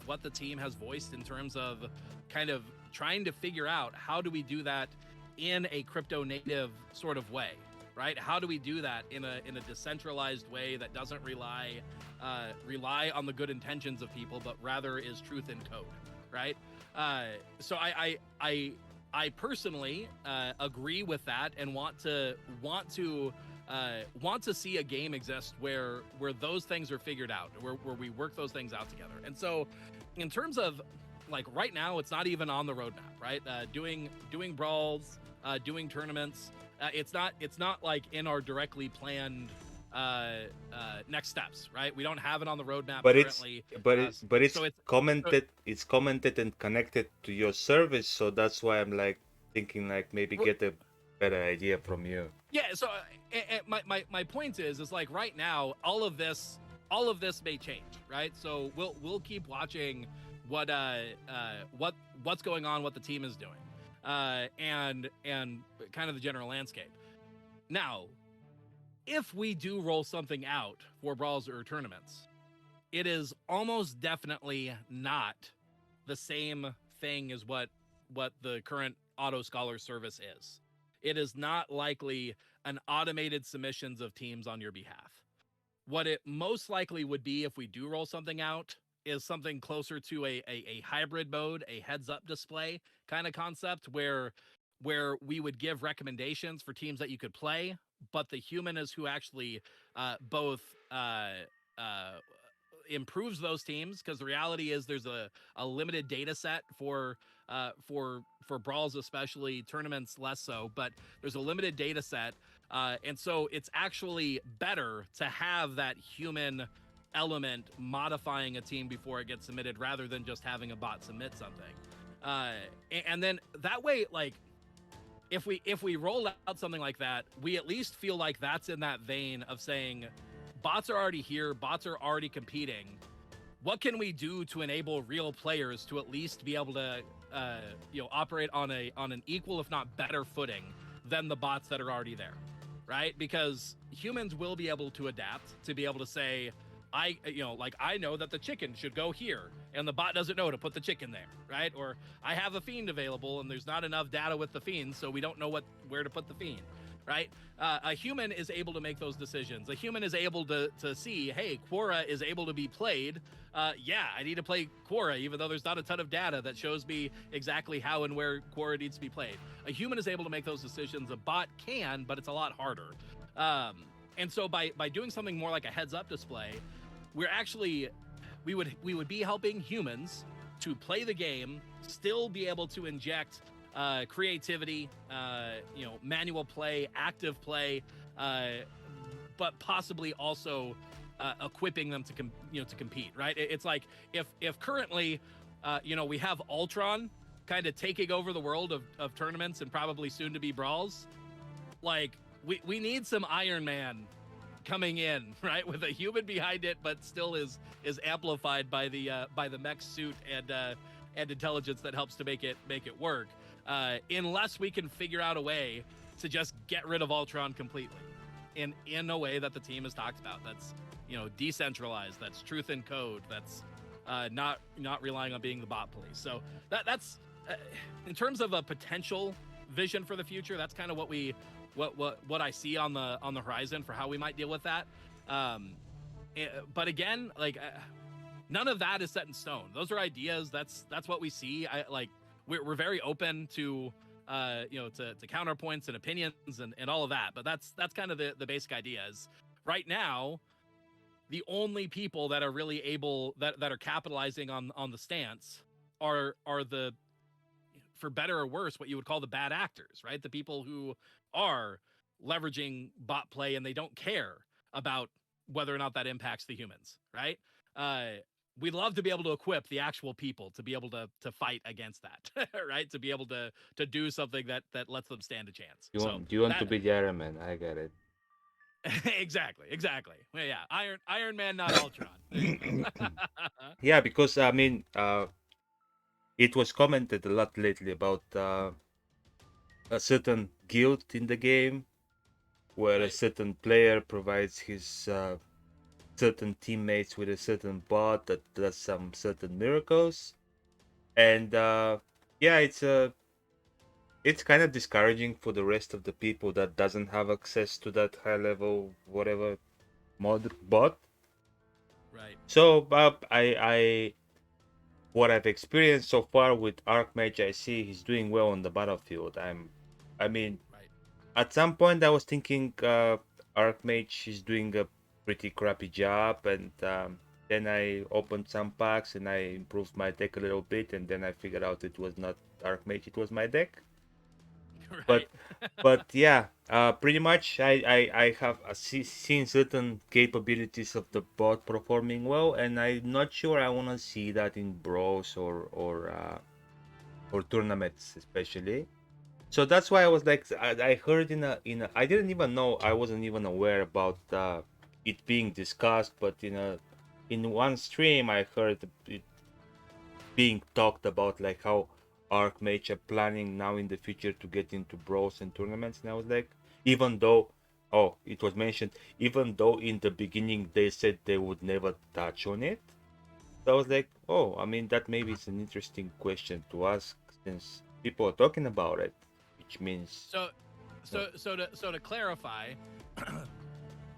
what the team has voiced in terms of kind of trying to figure out how do we do that in a crypto native sort of way, right? How do we do that in a decentralized way that doesn't rely on the good intentions of people, but rather is truth in code, right? So I personally agree with that and want to see a game exist where those things are figured out, where we work those things out together. And so, in terms of like right now, it's not even on the roadmap, right? Doing brawls, doing tournaments. It's not like in our directly planned next steps, right? We don't have it on the roadmap But currently. it's So it's commented, it's commented and connected to your service, so that's why I'm like thinking like maybe get a better idea from you. Yeah, so my point is like right now all of this may change, right? So we'll keep watching what's going on, what the team is doing, and kind of the general landscape. Now, if we do roll something out for brawls or tournaments, it is almost definitely not the same thing as what the current auto scholar service is. It is not likely an automated submissions of teams on your behalf. What it most likely would be if we do roll something out is something closer to a hybrid mode, a heads up display kind of concept where we would give recommendations for teams that you could play, but the human is who actually both improves those teams, because the reality is there's a limited data set for brawls, especially tournaments less so, but there's a limited data set, and so it's actually better to have that human element modifying a team before it gets submitted rather than just having a bot submit something, and then that way, like, if we roll out something like that, we at least feel like that's in that vein of saying bots are already here, bots are already competing. What can we do to enable real players to at least be able to operate on an equal, if not better, footing than the bots that are already there, right? Because humans will be able to adapt to be able to say, I know that the chicken should go here, and the bot doesn't know to put the chicken there, right? Or I have a fiend available, and there's not enough data with the fiend, so we don't know where to put the fiend, right? A human is able to make those decisions. A human is able to see, hey, Quora is able to be played. I need to play Quora, even though there's not a ton of data that shows me exactly how and where Quora needs to be played. A human is able to make those decisions. A bot can, but it's a lot harder. And so by doing something more like a heads-up display, we would be helping humans to play the game, still be able to inject creativity, manual play, active play, but possibly also equipping them to compete, right? It's like if currently, we have Ultron kind of taking over the world of tournaments and probably soon to be brawls, like we need some Iron Man coming in, right, with a human behind it, but still is amplified by the mech suit and intelligence that helps to make it work. Unless we can figure out a way to just get rid of Ultron completely, in a way that the team has talked about, that's decentralized, that's truth in code, that's not relying on being the bot police. So that's in terms of a potential vision for the future, that's kind of what I see on the horizon for how we might deal with that. But again, like none of that is set in stone. Those are ideas. That's what we see. We're very open to to counterpoints and opinions and all of that. But that's kind of the basic ideas. Right now, the only people that are really able that are capitalizing on the stance are the, for better or worse, what you would call the bad actors, right? The people who are leveraging bot play and they don't care about whether or not that impacts the humans, right? We'd love to be able to equip the actual people to be able to fight against that, right? To be able to do something that lets them stand a chance. So You want to that be the Iron Man? I get it. exactly. Well, yeah, Iron Man, not Ultron. There you go. Yeah, because I mean, it was commented a lot lately about a certain guild in the game where a Right. certain player provides his certain teammates with a certain bot that does some certain miracles, and yeah, it's kind of discouraging for the rest of the people that doesn't have access to that high level whatever mod bot. Right. So I what I've experienced so far with Archmage, I see he's doing well on the battlefield. I mean, Right. at some point I was thinking Archmage is doing a pretty crappy job, and then I opened some packs and I improved my deck a little bit, and then I figured out it was not Archmage, it was my deck. Right. But yeah, pretty much I have seen certain capabilities of the bot performing well, and I'm not sure I want to see that in bros or tournaments especially. So that's why I was like, I heard in a I didn't even know, I wasn't even aware about it being discussed, but in one stream I heard it being talked about, like how Archmage are planning now in the future to get into bros and tournaments, and I was like, even though, oh, it was mentioned, even though in the beginning they said they would never touch on it. So I was like, oh, I mean, that maybe is an interesting question to ask since people are talking about it, which means, So, no. to clarify,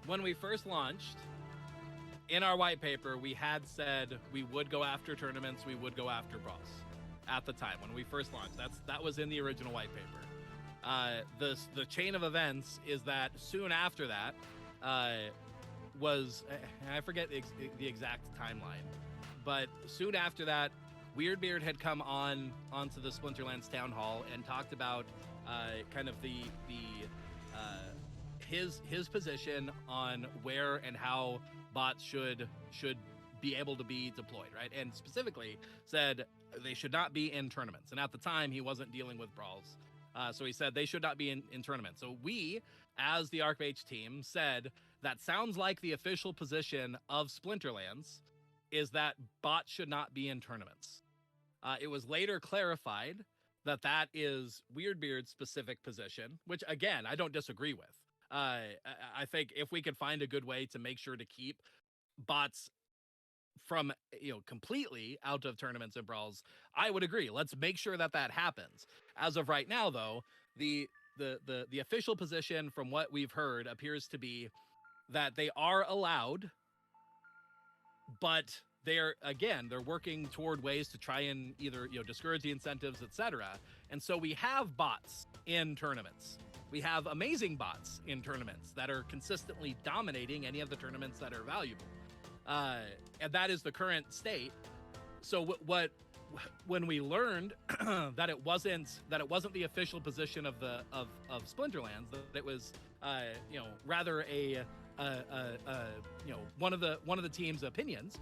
when we first launched in our white paper, we had said we would go after tournaments, we would go after brawls at the time when we first launched. That was in the original white paper. The chain of events is that soon after that was I forget the exact timeline, but soon after that, Weirdbeard had come onto the Splinterlands town hall and talked about kind of the his position on where and how bots should be able to be deployed, right? And specifically said they should not be in tournaments. And at the time, he wasn't dealing with brawls. So he said they should not be in tournaments. So we, as the Archmage team, said that sounds like the official position of Splinterlands is that bots should not be in tournaments. It was later clarified that that is Weirdbeard's specific position, which again, I don't disagree with. I think if we could find a good way to make sure to keep bots from completely out of tournaments and brawls, I would agree. Let's make sure that that happens. As of right now, though, the official position from what we've heard appears to be that they are allowed, but they're working toward ways to try and either discourage the incentives, etc. And so we have bots in tournaments. We have amazing bots in tournaments that are consistently dominating any of the tournaments that are valuable, and that is the current state. So when we learned that it wasn't the official position of Splinterlands, that it was rather a one of the team's opinions,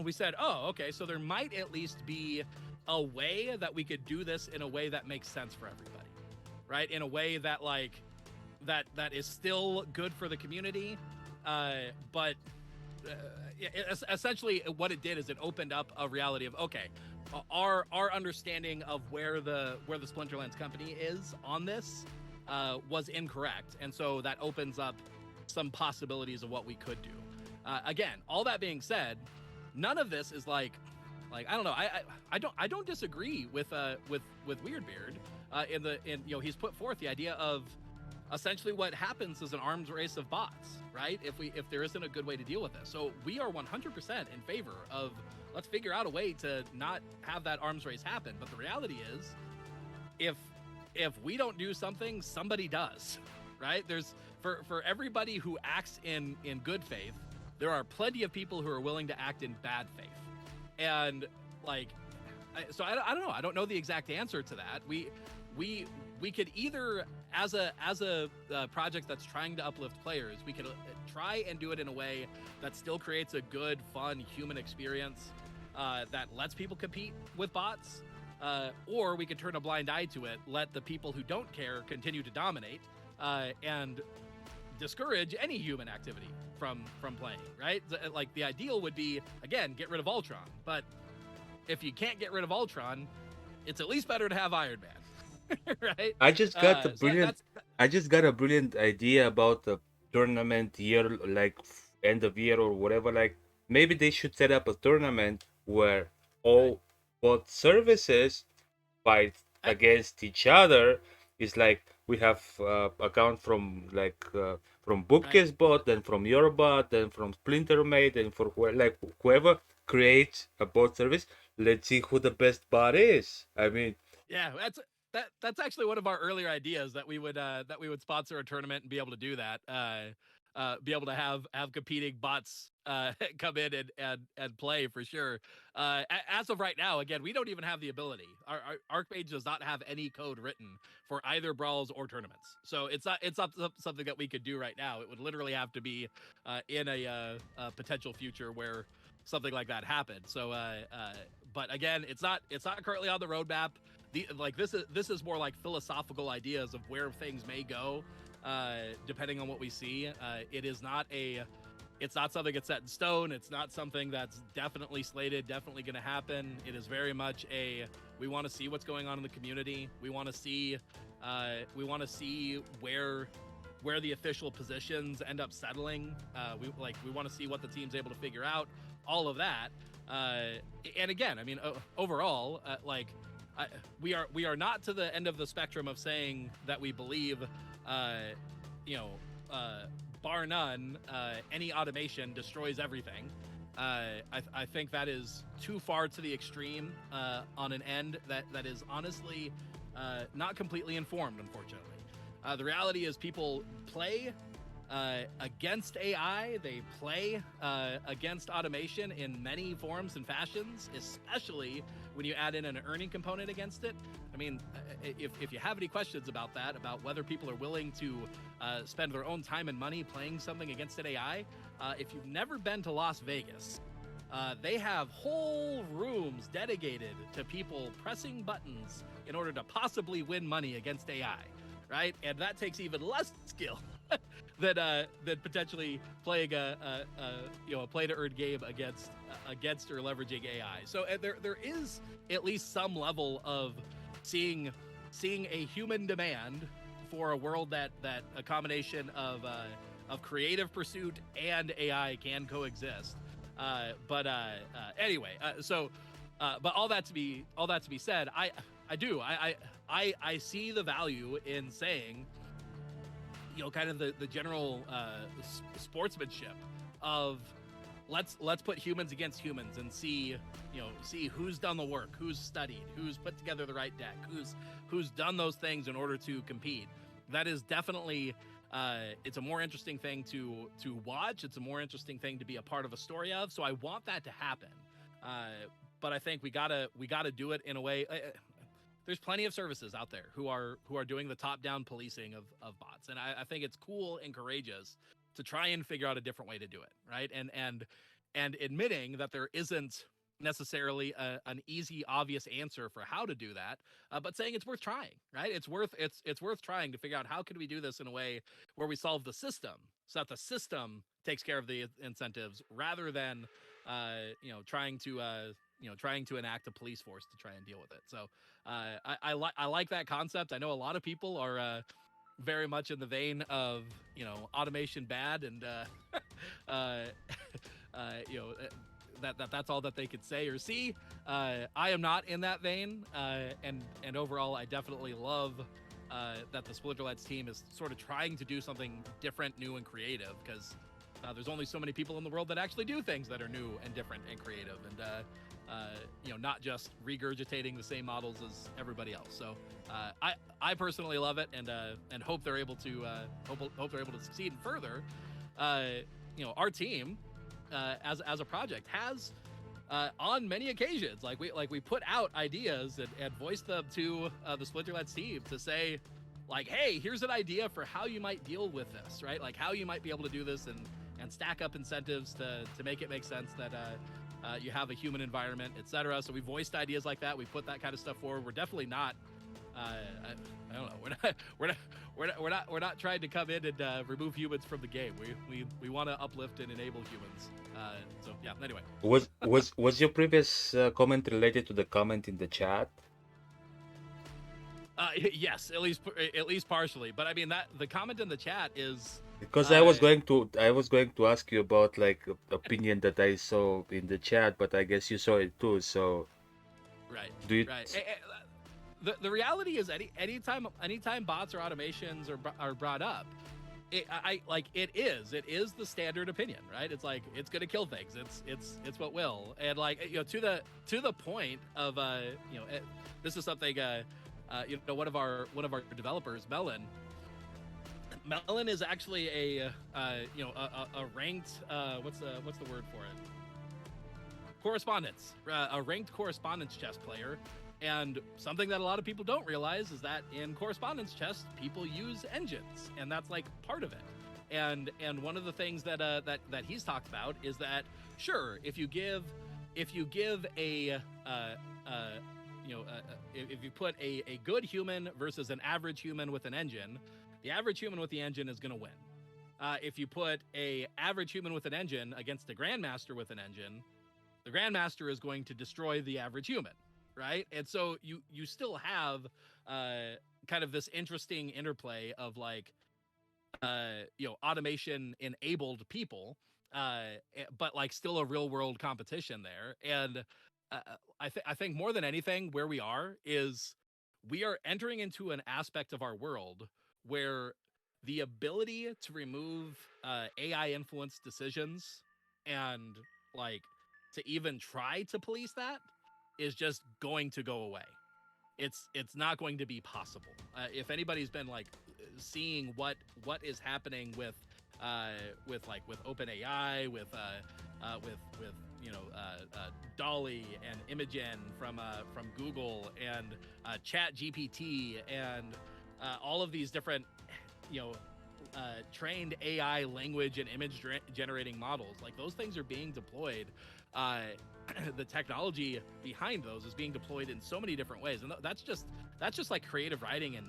we said, oh, okay, so there might at least be a way that we could do this in a way that makes sense for everybody, right? In a way that that is still good for the community, but essentially what it did is it opened up a reality of, okay, our understanding of where the Splinterlands company is on this was incorrect, and so that opens up some possibilities of what we could do. Again, all that being said, none of this is like I don't know. I don't disagree with Weirdbeard. He's put forth the idea of essentially what happens is an arms race of bots, right? If there isn't a good way to deal with this. So we are 100% in favor of, let's figure out a way to not have that arms race happen. But the reality is, if we don't do something, somebody does, right? There's for everybody who acts in good faith, there are plenty of people who are willing to act in bad faith. And like, so I don't know. I don't know the exact answer to that. We could either, as a project that's trying to uplift players, we could try and do it in a way that still creates a good, fun human experience that lets people compete with bots, or we could turn a blind eye to it, let the people who don't care continue to dominate, and discourage any human activity from playing. Right? Like the ideal would be, again, get rid of Ultron, but if you can't get rid of Ultron, it's at least better to have Iron Man. Right? I just got a So brilliant. I just got a brilliant idea about the tournament year, like end of year or whatever. Like maybe they should set up a tournament where all both services fight against each other. It's like we have account from from Bookcase bot, then from your bot, then from Splintermagic, and for whoever creates a bot service. Let's see who the best bot is. I mean, yeah, that's actually one of our earlier ideas, that we would sponsor a tournament and be able to do that. Be able to have competing bots come in and play for sure. As of right now, again, we don't even have the ability. Our Archmage does not have any code written for either brawls or tournaments, so it's not something that we could do right now. It would literally have to be in a potential future where something like that happened. So, but again, it's not currently on the roadmap. This is more like philosophical ideas of where things may go, depending on what we see. It's not something that's set in stone. It's not something that's definitely slated, definitely going to happen. It is very much we want to see what's going on in the community. We want to see where the official positions end up settling. We want to see what the team's able to figure out, all of that. And again, I mean, overall, we are not to the end of the spectrum of saying that we believe, bar none, any automation destroys everything. I think that is too far to the extreme on an end that is honestly not completely informed, unfortunately. The reality is people play against AI. They play against automation in many forms and fashions, especially when you add in an earning component against it. I mean, if you have any questions about that, about whether people are willing to spend their own time and money playing something against an AI, if you've never been to Las Vegas, they have whole rooms dedicated to people pressing buttons in order to possibly win money against AI, right? And that takes even less skill than potentially playing a play to earn game against or leveraging AI. So there is at least some level of seeing a human demand for a world that a combination of creative pursuit and AI can coexist. Anyway, but all that to be said, I see the value in saying, kind of the general sportsmanship of let's put humans against humans and see who's done the work, who's studied, who's put together the right deck, who's done those things in order to compete. That is definitely it's a more interesting thing to watch. It's a more interesting thing to be a part of a story of. So I want that to happen. But I think we gotta do it in a way. There's plenty of services out there who are doing the top-down policing of bots, and I think it's cool and courageous to try and figure out a different way to do it, right? And admitting that there isn't necessarily an easy, obvious answer for how to do that, but saying it's worth trying, right? It's worth trying to figure out how could we do this in a way where we solve the system, so that the system takes care of the incentives rather than trying to enact a police force to try and deal with it. So I like that concept. I know a lot of people are very much in the vein of automation bad, and that's all that they could say or see. I am not in that vein, and overall I definitely love that the Splinterlads team is sort of trying to do something different, new, and creative, because there's only so many people in the world that actually do things that are new and different and creative, and not just regurgitating the same models as everybody else. So I personally love it, and hope they're able to hope they're able to succeed. And further, our team as a project has on many occasions, like we put out ideas and voiced them to the Splinterlads team to say, like, hey, here's an idea for how you might deal with this, right? Like how you might be able to do this and stack up incentives to make it make sense that you have a human environment, etc. So we voiced ideas like that. We put that kind of stuff forward. We're definitely not. I don't know. We're not trying to come in and remove humans from the game. We want to uplift and enable humans. So yeah. Anyway. Was your previous comment related to the comment in the chat? Yes, at least partially. But I mean that the comment in the chat is because I was going to ask you about like opinion that I saw in the chat, but I guess you saw it too. So right. Do you? Right. The reality is anytime bots or automations are brought up, it is the standard opinion, right? It's like it's gonna kill things. It's what will, and like to the point of this is something one of our developers, Melon is actually a ranked what's the word for it? Correspondence, a ranked correspondence chess player. And something that a lot of people don't realize is that in correspondence chess, people use engines, and that's like part of it. And one of the things that that he's talked about is that sure, if you give a if you put a good human versus an average human with an engine, the average human with the engine is going to win. If you put a average human with an engine against a grandmaster with an engine, the grandmaster is going to destroy the average human. Right. And so you still have kind of this interesting interplay of like, automation enabled people, but like still a real world competition there. And I think more than anything, where we are is we are entering into an aspect of our world where the ability to remove AI influenced decisions and like to even try to police that is just going to go away. It's not going to be possible. If anybody's been like seeing what is happening with OpenAI, with Dolly and Imogen from Google, and Chat GPT, and all of these different trained AI language and image generating models, like those things are being deployed. The technology behind those is being deployed in so many different ways, and that's just like creative writing and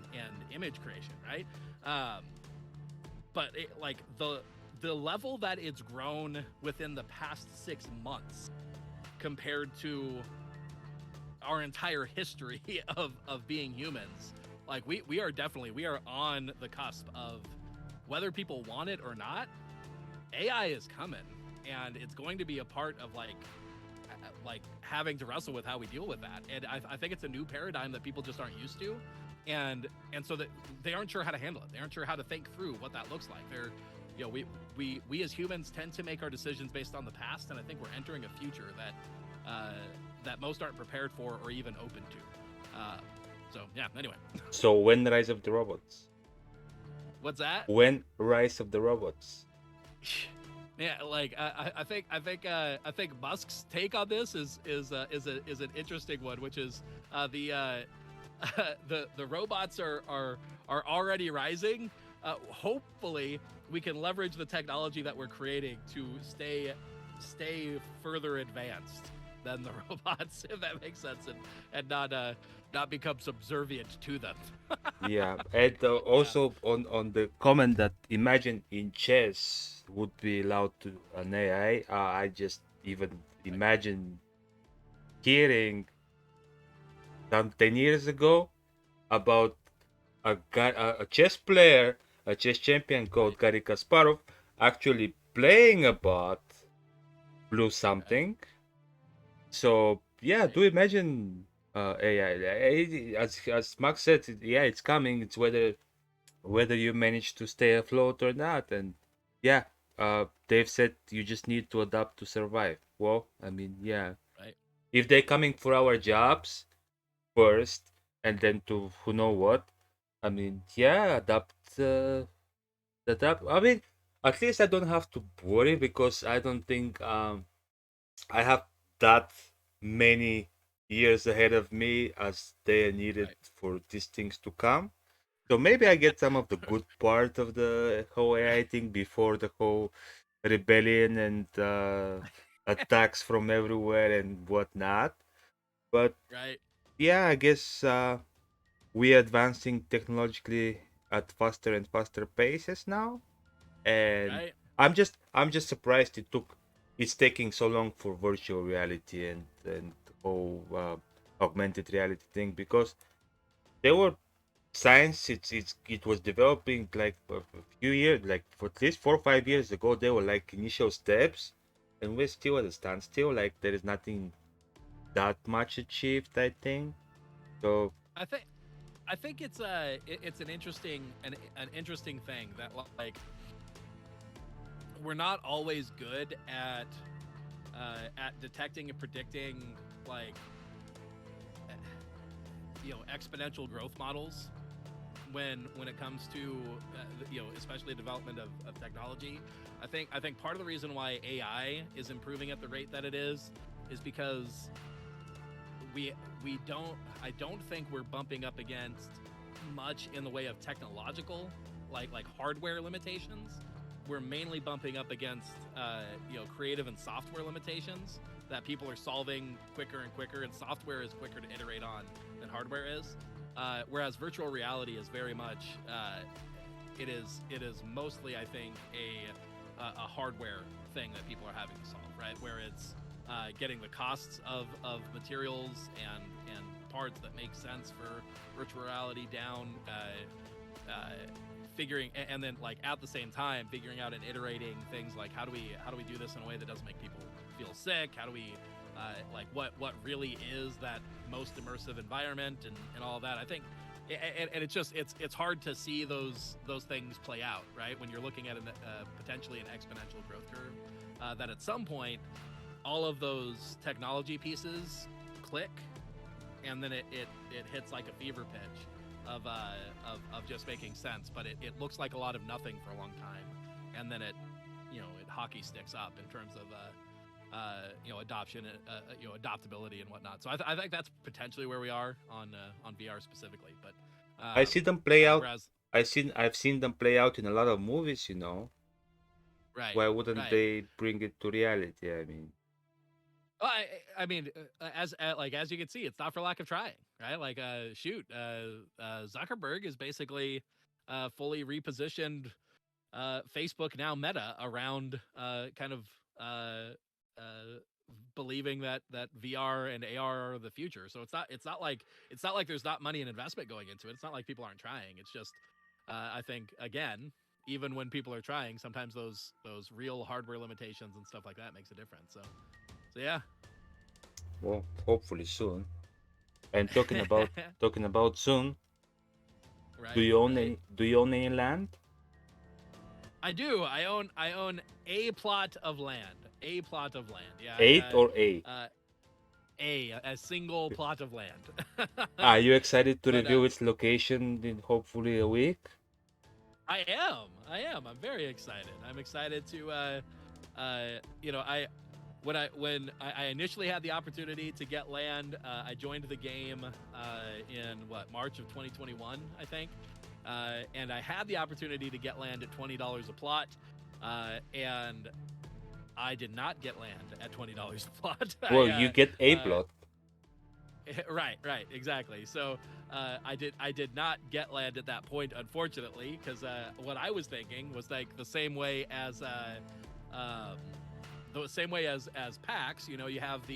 image creation, right? But like the level that it's grown within the past 6 months compared to our entire history of being humans, like we are on the cusp of, whether people want it or not, AI is coming, and it's going to be a part of like having to wrestle with how we deal with that. And I think it's a new paradigm that people just aren't used to, and so that they aren't sure how to handle it. They aren't sure how to think through what that looks like. They're we as humans tend to make our decisions based on the past, and I think we're entering a future that most aren't prepared for or even open to. So yeah, anyway. So when Rise of the Robots? What's that? When Rise of the Robots? Yeah, like I think Musk's take on this is an interesting one, which is the robots are already rising. Hopefully, we can leverage the technology that we're creating to stay further advanced than the robots, if that makes sense, and not become subservient to them. Yeah, and also on the comment that imagine in chess would be allowed to an AI. I just even imagine hearing some 10 years ago about a guy, a chess player, a chess champion called Garry Kasparov, actually playing a bot, blew something. So yeah, do imagine AI, as Max said, yeah, it's coming. It's whether you manage to stay afloat or not. And yeah, they've said you just need to adapt to survive. Well, I mean, yeah, Right. if they're coming for our jobs first, and then to who know what, I mean, yeah, adapt. I mean, at least I don't have to worry because I don't think I have that many years ahead of me as they are needed Right. for these things to come. So maybe I get some of the good part of the whole AI thing before the whole rebellion and attacks from everywhere and whatnot. But Right. yeah, I guess we're advancing technologically at faster and faster paces now, and Right. I'm just surprised it's taking so long for virtual reality and the whole augmented reality thing because there were science it was developing like a few years, like for at least 4 or 5 years ago. There were like initial steps, and we're still at a standstill. Like there is nothing that much achieved, I think. So I think it's an interesting thing that, like, we're not always good at detecting and predicting, like, exponential growth models when it comes to especially development of technology. I think part of the reason why AI is improving at the rate that it is because we we don't I don't think we're bumping up against much in the way of technological, like hardware limitations. We're mainly bumping up against creative and software limitations that people are solving quicker and quicker, and software is quicker to iterate on than hardware is. Whereas virtual reality is very much it is mostly, I think, a hardware thing that people are having to solve, right? Where it's getting the costs of materials and parts that make sense for virtual reality down, figuring, and then, like, at the same time figuring out and iterating things like how do we do this in a way that doesn't make people feel sick? How do we like what really is that most immersive environment and all of that? I think and it's hard to see those things play out, right, when you're looking at potentially an exponential growth curve, that at some point all of those technology pieces click, and then it hits like a fever pitch of just making sense. But it looks like a lot of nothing for a long time, and then it hockey sticks up in terms of adoption, adoptability and whatnot. So I think that's potentially where we are on VR specifically. But I see them play out. whereas I've seen them play out in a lot of movies. right, Why wouldn't right. they bring it to reality? I mean, Well, I mean, as you can see, it's not for lack of trying, right? Like, Zuckerberg is basically fully repositioned Facebook, now Meta, around kind of uh, believing that VR and AR are the future. So it's not like there's not money and investment going into it. It's not like people aren't trying. It's just I think, again, even when people are trying, sometimes those real hardware limitations and stuff like that makes a difference. So yeah. well, hopefully soon. And talking about soon, do Right, you own right. any? Do you own any land? I do. I own a plot of land. A plot of land. Yeah, Eight or A? uh a single plot of land. Are you excited to But reveal its location in hopefully a week? I am. I am. I'm very excited. I'm excited to I when I initially had the opportunity to get land, I joined the game in March of 2021, I think. And I had the opportunity to get land at $20 a plot, and I did not get land at $20 a plot. Well, you get A Uh, plot. right, exactly. So I did not get land at that point, unfortunately, because what I was thinking was like um, the same way as packs. You have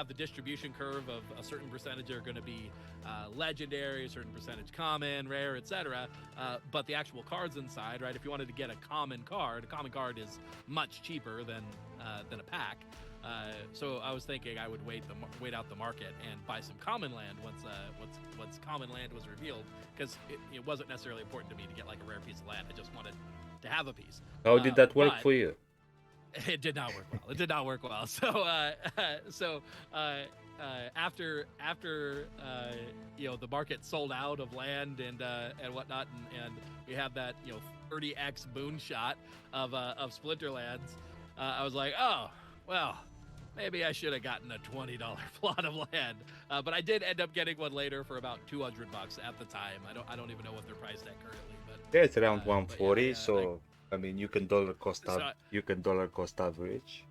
the distribution curve of a certain percentage are going to be legendary, a certain percentage common, rare, etc. But the actual cards inside, right? If you wanted to get a common card is much cheaper than a pack. So I was thinking I would wait out the market and buy some common land once common land was revealed, because it wasn't necessarily important to me to get like a rare piece of land. I just wanted to have a piece. How did that work But for you? it did not work well. It did not work well. So after the market sold out of land and whatnot, and we have that 30x moonshot of Splinterlands, I was like, oh well, maybe I should have gotten a $20 plot of land. But I did end up getting one later for about $200 at the time. I don't even know what they're priced at currently, but Yeah, it's around but 140. yeah, So I mean, you can dollar cost average.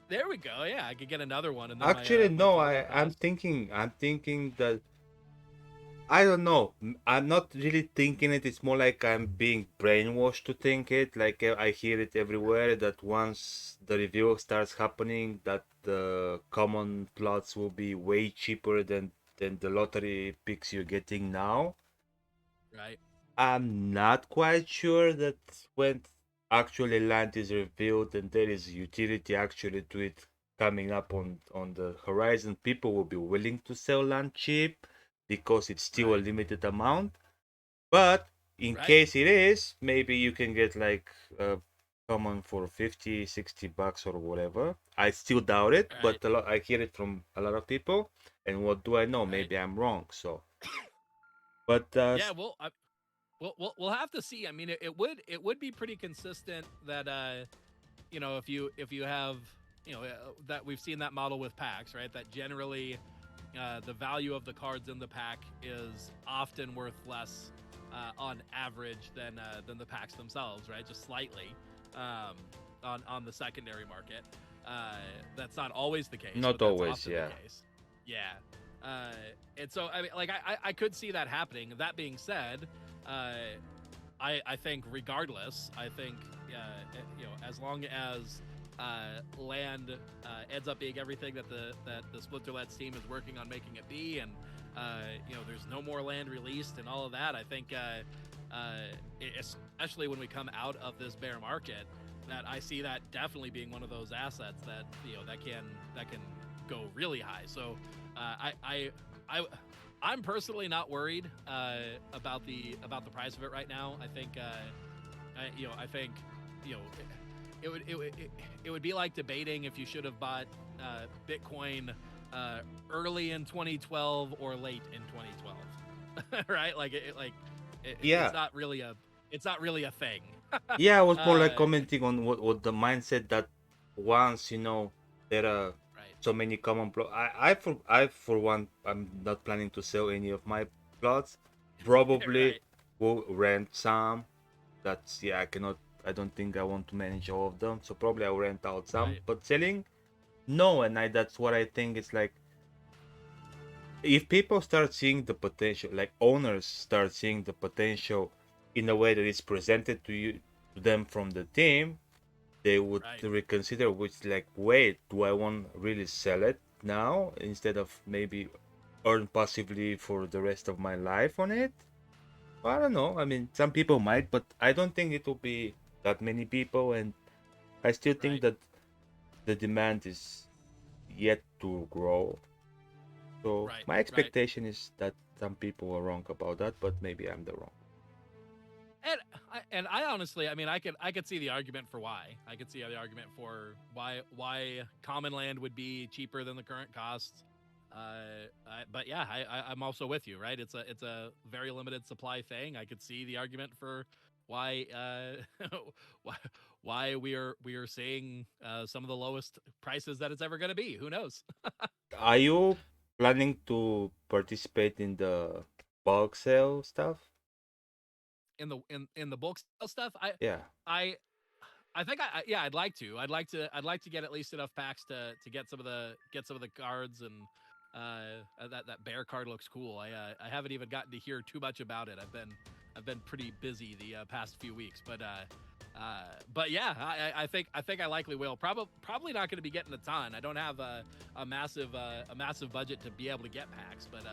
there we go. Yeah, I could get another one, and then Actually, my no. total I'm cost. thinking that I don't know. I'm not really thinking it. It's more like I'm being brainwashed to think it. Like I hear it everywhere that once the review starts happening, that the common plots will be way cheaper than the lottery picks you're getting now. Right. I'm not quite sure that when actually land is revealed and there is utility actually to it coming up on the horizon, people will be willing to sell land cheap because it's still a Right. limited amount. But in Right. case it is, maybe you can get like common for 50, $60 or whatever. I still doubt it, Right. but I hear it from a lot of people. And what do I know? Right. Maybe I'm wrong. So, but Yeah. Well, we'll have to see. I mean, it would be pretty consistent that if you have that we've seen that model with packs, right? That generally the value of the cards in the pack is often worth less on average than the packs themselves, right? Just slightly on the secondary market. That's not always the case, not but that's always, often yeah. the case. Yeah. And so I mean, like I could see that happening. That being said, I think regardless, I think as long as land ends up being everything that the Splinterlands team is working on making it be, and there's no more land released and all of that, I think especially when we come out of this bear market, that I see that definitely being one of those assets that that can go really high. So I'm personally not worried about the price of it right now. I think I think you know it would be like debating if you should have bought Bitcoin early in 2012 or late in 2012, right? Yeah. It's not really a thing. Yeah, I was more like uh, commenting on what the mindset that once there are right, so many common plots. I for one, I'm not planning to sell any of my plots. Probably right, will rent some. That's yeah. I don't think I want to manage all of them. So probably I'll rent out some. right, But selling, no. And that's what I think. It's like if people start seeing the potential, like owners start seeing the potential in a way that is presented to them from the team, they would right, reconsider, which like, wait, do I want to really sell it now instead of maybe earn passively for the rest of my life on it? I don't know. I mean, some people might, but I don't think it will be that many people, and I still think right, that the demand is yet to grow. So right, my right. expectation is that some people are wrong about that, but maybe I'm the wrong. And I honestly, I mean, I could see the argument for why. I could see the argument for why common land would be cheaper than the current costs. But yeah, I'm also with you, right? It's a very limited supply thing. I could see the argument for why why we are seeing some of the lowest prices that it's ever going to be. Who knows? Are you planning to participate in the bulk sale stuff? In the bulk sale stuff, Yeah. I I think yeah, I'd like to. I'd like to get at least enough packs to get some of the cards, and that bear card looks cool. I haven't even gotten to hear too much about it. I've been pretty busy the past few weeks, but yeah, I think I likely will. Probably not going to be getting a ton. I don't have a massive budget to be able to get packs, but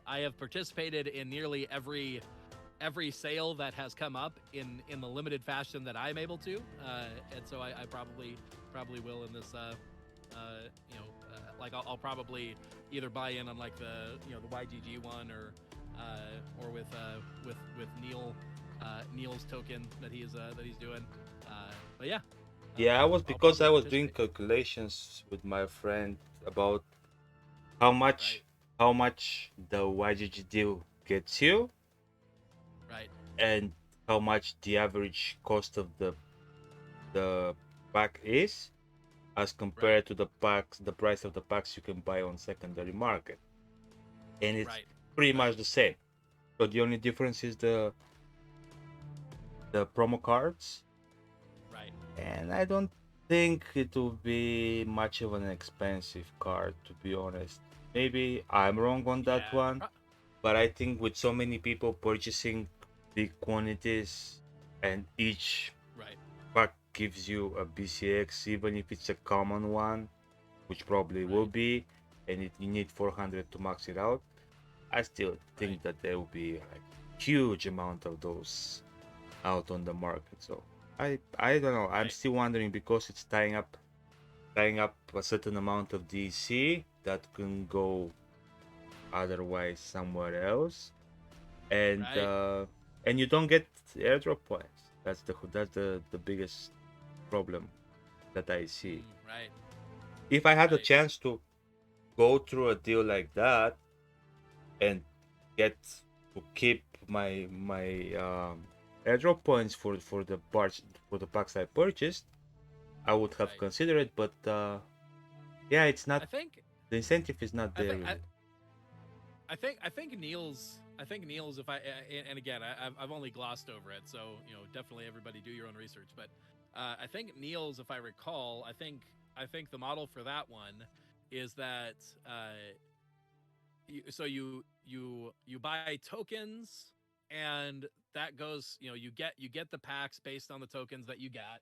I have participated in nearly every sale that has come up in the limited fashion that I'm able to, and so I probably probably will in this like I'll probably either buy in on like the the YGG one or with Neil's token that he's doing. But yeah, Yeah, I was I'll because probably I was doing participate. calculations with my friend about how Right, much how much the YGG deal gets you right, and how much the average cost of the pack is as right, compared to the price of the packs you can buy on secondary market, and it's right, pretty right, much the same. So the only difference is the promo cards, right. and I don't think it will be much of an expensive card, to be honest. Maybe I'm wrong on that Yeah, one, but I think with so many people purchasing big quantities and each right, pack gives you a BCX, even if it's a common one, which probably will right, be, and you need 400 to max it out. I still right, think that there will be like huge amount of those out on the market. So I don't know. I'm right, still wondering because it's tying up a certain amount of DC that can go otherwise somewhere else, and right, uh, and you don't get airdrop points. That's the biggest problem that I see. right, If I had a right, chance to go through a deal like that and get to keep my airdrop points for the parts for the packs I purchased, I would have right. considered it. But yeah, it's not I think the incentive is not I there think really. I think Niels. If I and again, I've only glossed over it, so definitely everybody do your own research. But I think Niels, if I recall, I think the model for that one is that you buy tokens, and that goes you get the packs based on the tokens that you got,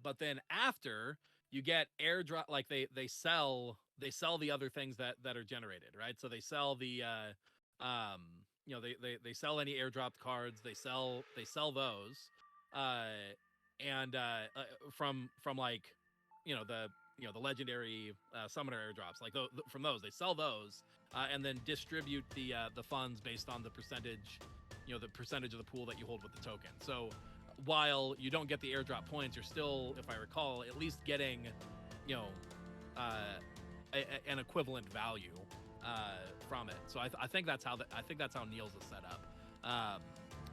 but then after you get airdrop, like they sell the other things that are generated, right? So they sell the they sell any airdropped cards, they sell those, uh and from like the legendary summoner airdrops, like from those they sell those, and then distribute the funds based on the percentage of the pool that you hold with the token. So while you don't get the airdrop points, you're still, if I recall, at least getting you know uh, an equivalent value from it. So I think that's how I think that's how Niels is set up.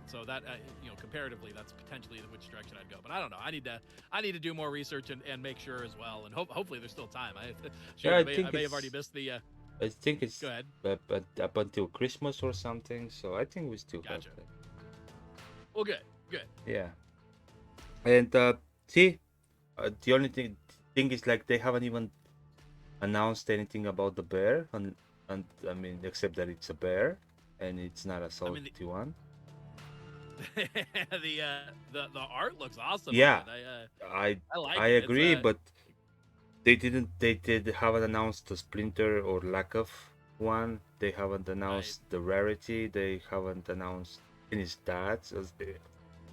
So that comparatively, that's potentially which direction I'd go. But I don't know. I need to do more research and make sure as well. And hopefully there's still time. Yeah, Shoot, I may have already missed the. I think Go it's ahead. up until Christmas or something. So I think we still have Gotcha. that. Well, good, good. Yeah, and see, the only thing is like they haven't even announced anything about the bear, and I mean except that it's a bear and it's not a I mean, salty one. the art looks awesome on Yeah, it. I I like I it. It's agree, but they haven't announced the splinter or lack of one. They haven't right. announced the rarity. They haven't announced any stats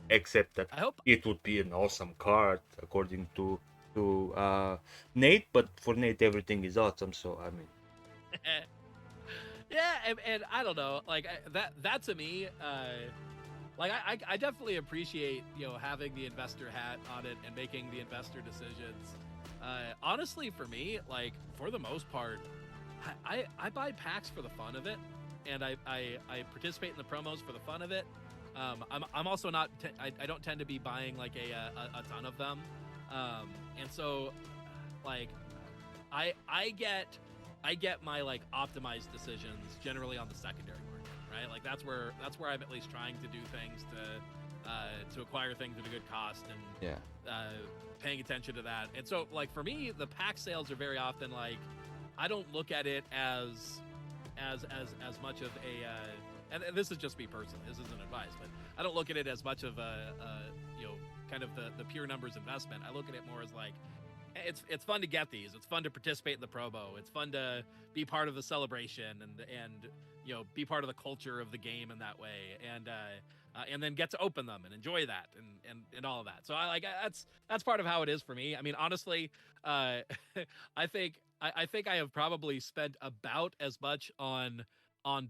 except that I hope. it would be an awesome card according to Nate. But for Nate, everything is awesome. So I mean, Yeah, and I don't know, like that to me, like I definitely appreciate having the investor hat on it and making the investor decisions. Honestly, for me, like for the most part, I buy packs for the fun of it, and I participate in the promos for the fun of it. I'm also not I don't tend to be buying like a ton of them, and so like I get my like optimized decisions generally on the secondary market, right? Like that's where I'm at least trying to do things to acquire things at a good cost, and yeah, paying attention to that. And so like for me, the pack sales are very often like I don't look at it as much of a and this is just me personally. This isn't advice, but I don't look at it as much of kind of the pure numbers investment. I look at it more as like it's fun to get these. It's fun to participate in the promo. It's fun to be part of the celebration and be part of the culture of the game in that way. And and then get to open them and enjoy that and all of that. So that's part of how it is for me. I mean, honestly, I think I have probably spent about as much on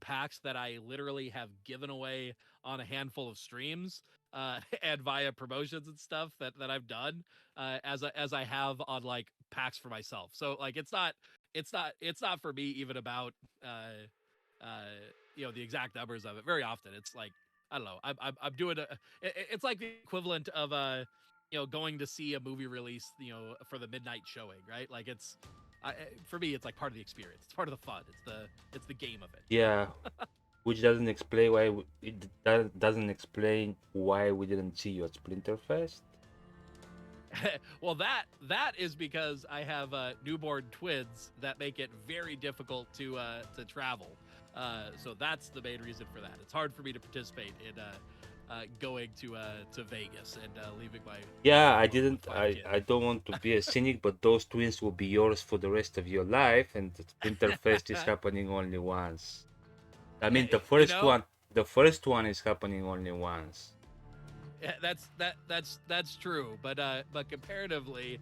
packs that I literally have given away on a handful of streams and via promotions and stuff that I've done as I have on like packs for myself. So like it's not for me even about the exact numbers of it. Very often it's like I don't know. I'm doing it's like the equivalent of going to see a movie release for the midnight showing, right? Like for me it's like part of the experience. It's part of the fun. It's the game of it. Yeah, which doesn't explain why doesn't explain why we didn't see you at Splinterfest. Well, that is because I have newborn twins that make it very difficult to travel. So that's the main reason for that. It's hard for me to participate in going to Vegas and leaving my Yeah, I home with didn't. my kid. I don't want to be a cynic, but those twins will be yours for the rest of your life, and the Splinterfest is happening only once. I mean, you know, the first one is happening only once. that's true. But comparatively,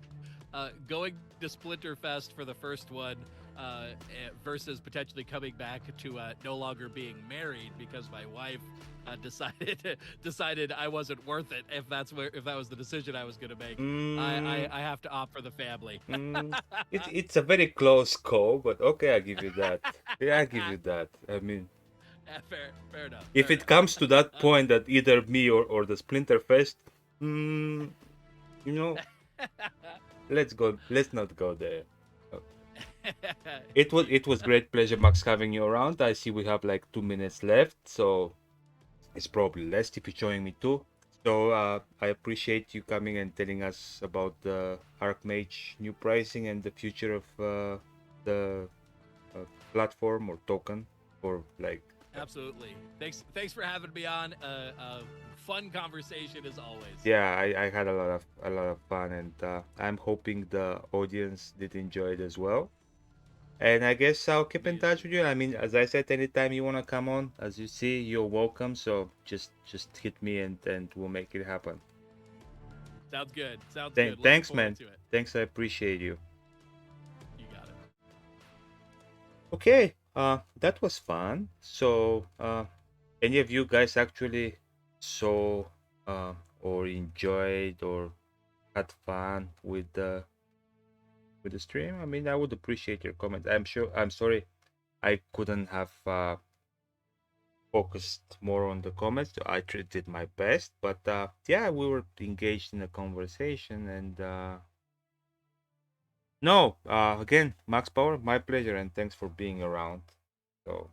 going to Splinterfest for the first one versus potentially coming back to no longer being married because my wife decided I wasn't worth it. If that was the decision I was going to make, Mm, I have to opt for the family. it's a very close call, but okay, I give you that. Yeah, I give you that. I mean, Fair enough. if Fair it enough. comes to that point that either me or the Splinterfest, mm, you know, let's go. Let's not go there. Indeed. It was great pleasure, Max, having you around. I see we have like 2 minutes left, so it's probably less if you're joining me too. So I appreciate you coming and telling us about the Archmage new pricing and the future of the platform or token for like. Absolutely. Thanks for having me on. Fun conversation as always. Yeah, I had a lot of fun, and I'm hoping the audience did enjoy it as well. And I guess I'll keep in Me as touch with you. I mean, as I said, anytime you wanna come on, as you see, you're welcome. So just hit me and we'll make it happen. Sounds good. Sounds good. Looking Thanks, forward man. to it. Thanks, I appreciate you. You got it. Okay, that was fun. So, any of you guys actually saw or enjoyed or had fun with the stream? I mean, I would appreciate your comment. I'm sorry I couldn't have focused more on the comments. I did my best, but yeah, we were engaged in a conversation, and no, again, Max Power, my pleasure, and thanks for being around. So